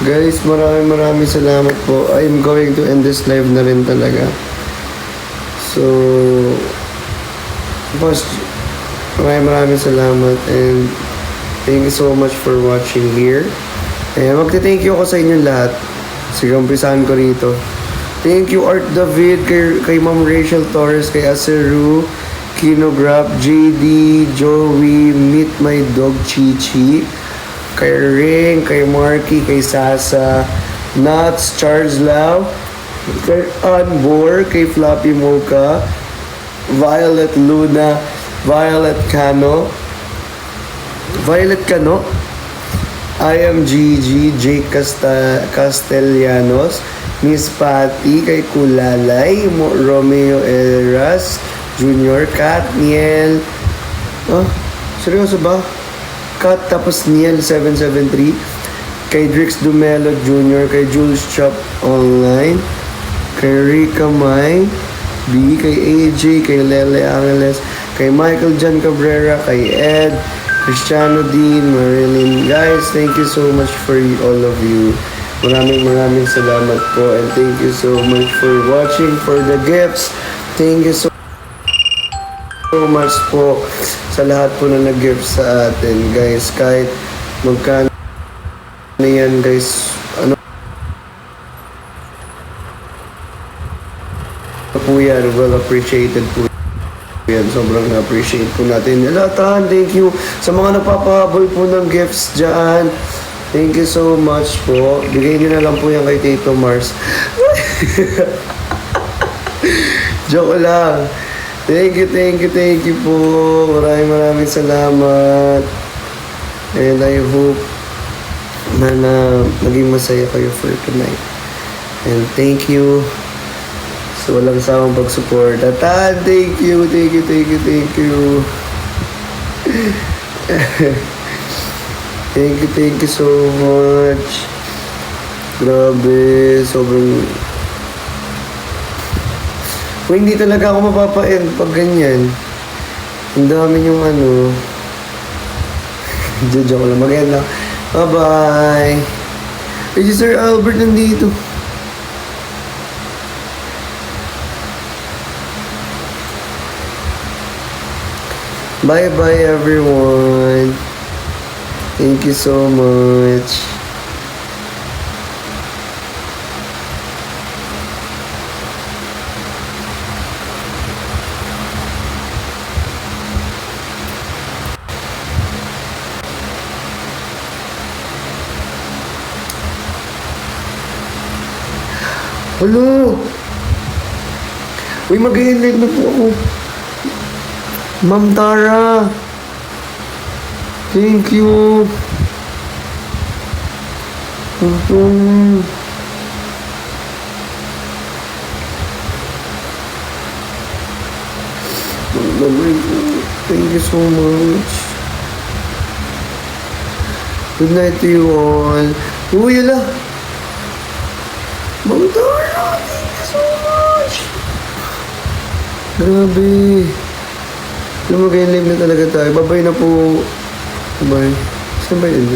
Guys, maraming salamat po. I'm going to end this live na rin talaga. So, boss, maraming salamat and thank you so much for watching here. And magte-thank you ako sa inyo lahat. Sige, umpisahan ko rito. Thank you Art David, kay Ma'am Rachel Torres, kay Aseru, Kinograph, JD, Joey, Meet My Dog Chichi, kay Ring, kay Marky, kay Sasa, Nuts, Charles Lau, kay Anbor, kay Flappy Mocha, Violet Luna, Violet Cano, I am Gigi, Jake Castellanos, Miss Patty, kay Kulalay, Romeo Eras, Junior, Kat, Niel, seryoso ba? Kat, tapos Niel 773, kay Drix Dumelo Jr., kay Jules Chop Online, kay Rika May, B, kay AJ, kay Lele Angeles, kay Michael John Cabrera, kay Ed, Cristiano Dean, Marilyn. Guys, thank you so much for all of you. Maraming salamat po and thank you so much for watching, for the gifts. Thank you so much po sa lahat po na nag-gift sa atin, guys. Kahit magkano na yan, guys. Ano po yan, well appreciated po yan. Sobrang appreciate po natin. Lahat, thank you sa mga nagpapahabol po ng gifts dyan. Thank you so much po. Bigay niyo na lang po yan kay Tito Mars. Joke lang. Thank you po. Maraming salamat. And I hope na maging masaya kayo for tonight. And thank you sa walang sawang pag-support. Atan, thank you. Thank you so much. Grabe, sobrang... Kung hindi talaga ako mapapa-end pag ganyan. Ang dami yung ano... Joke lang, mag-end lang. Bye-bye. Ay, si Sir Albert nandito. Bye-bye everyone. Thank you so much. Hello! Uy, mag-i-live na po ako. Ma'am Tara! Thank you! Thank you so much. Good night to you all. Uy, yala! Ma'am Tara! Thank you so much! Grabe! Lumagay live na talaga tayo. Bye-bye na po. Bye. Saan ba yun?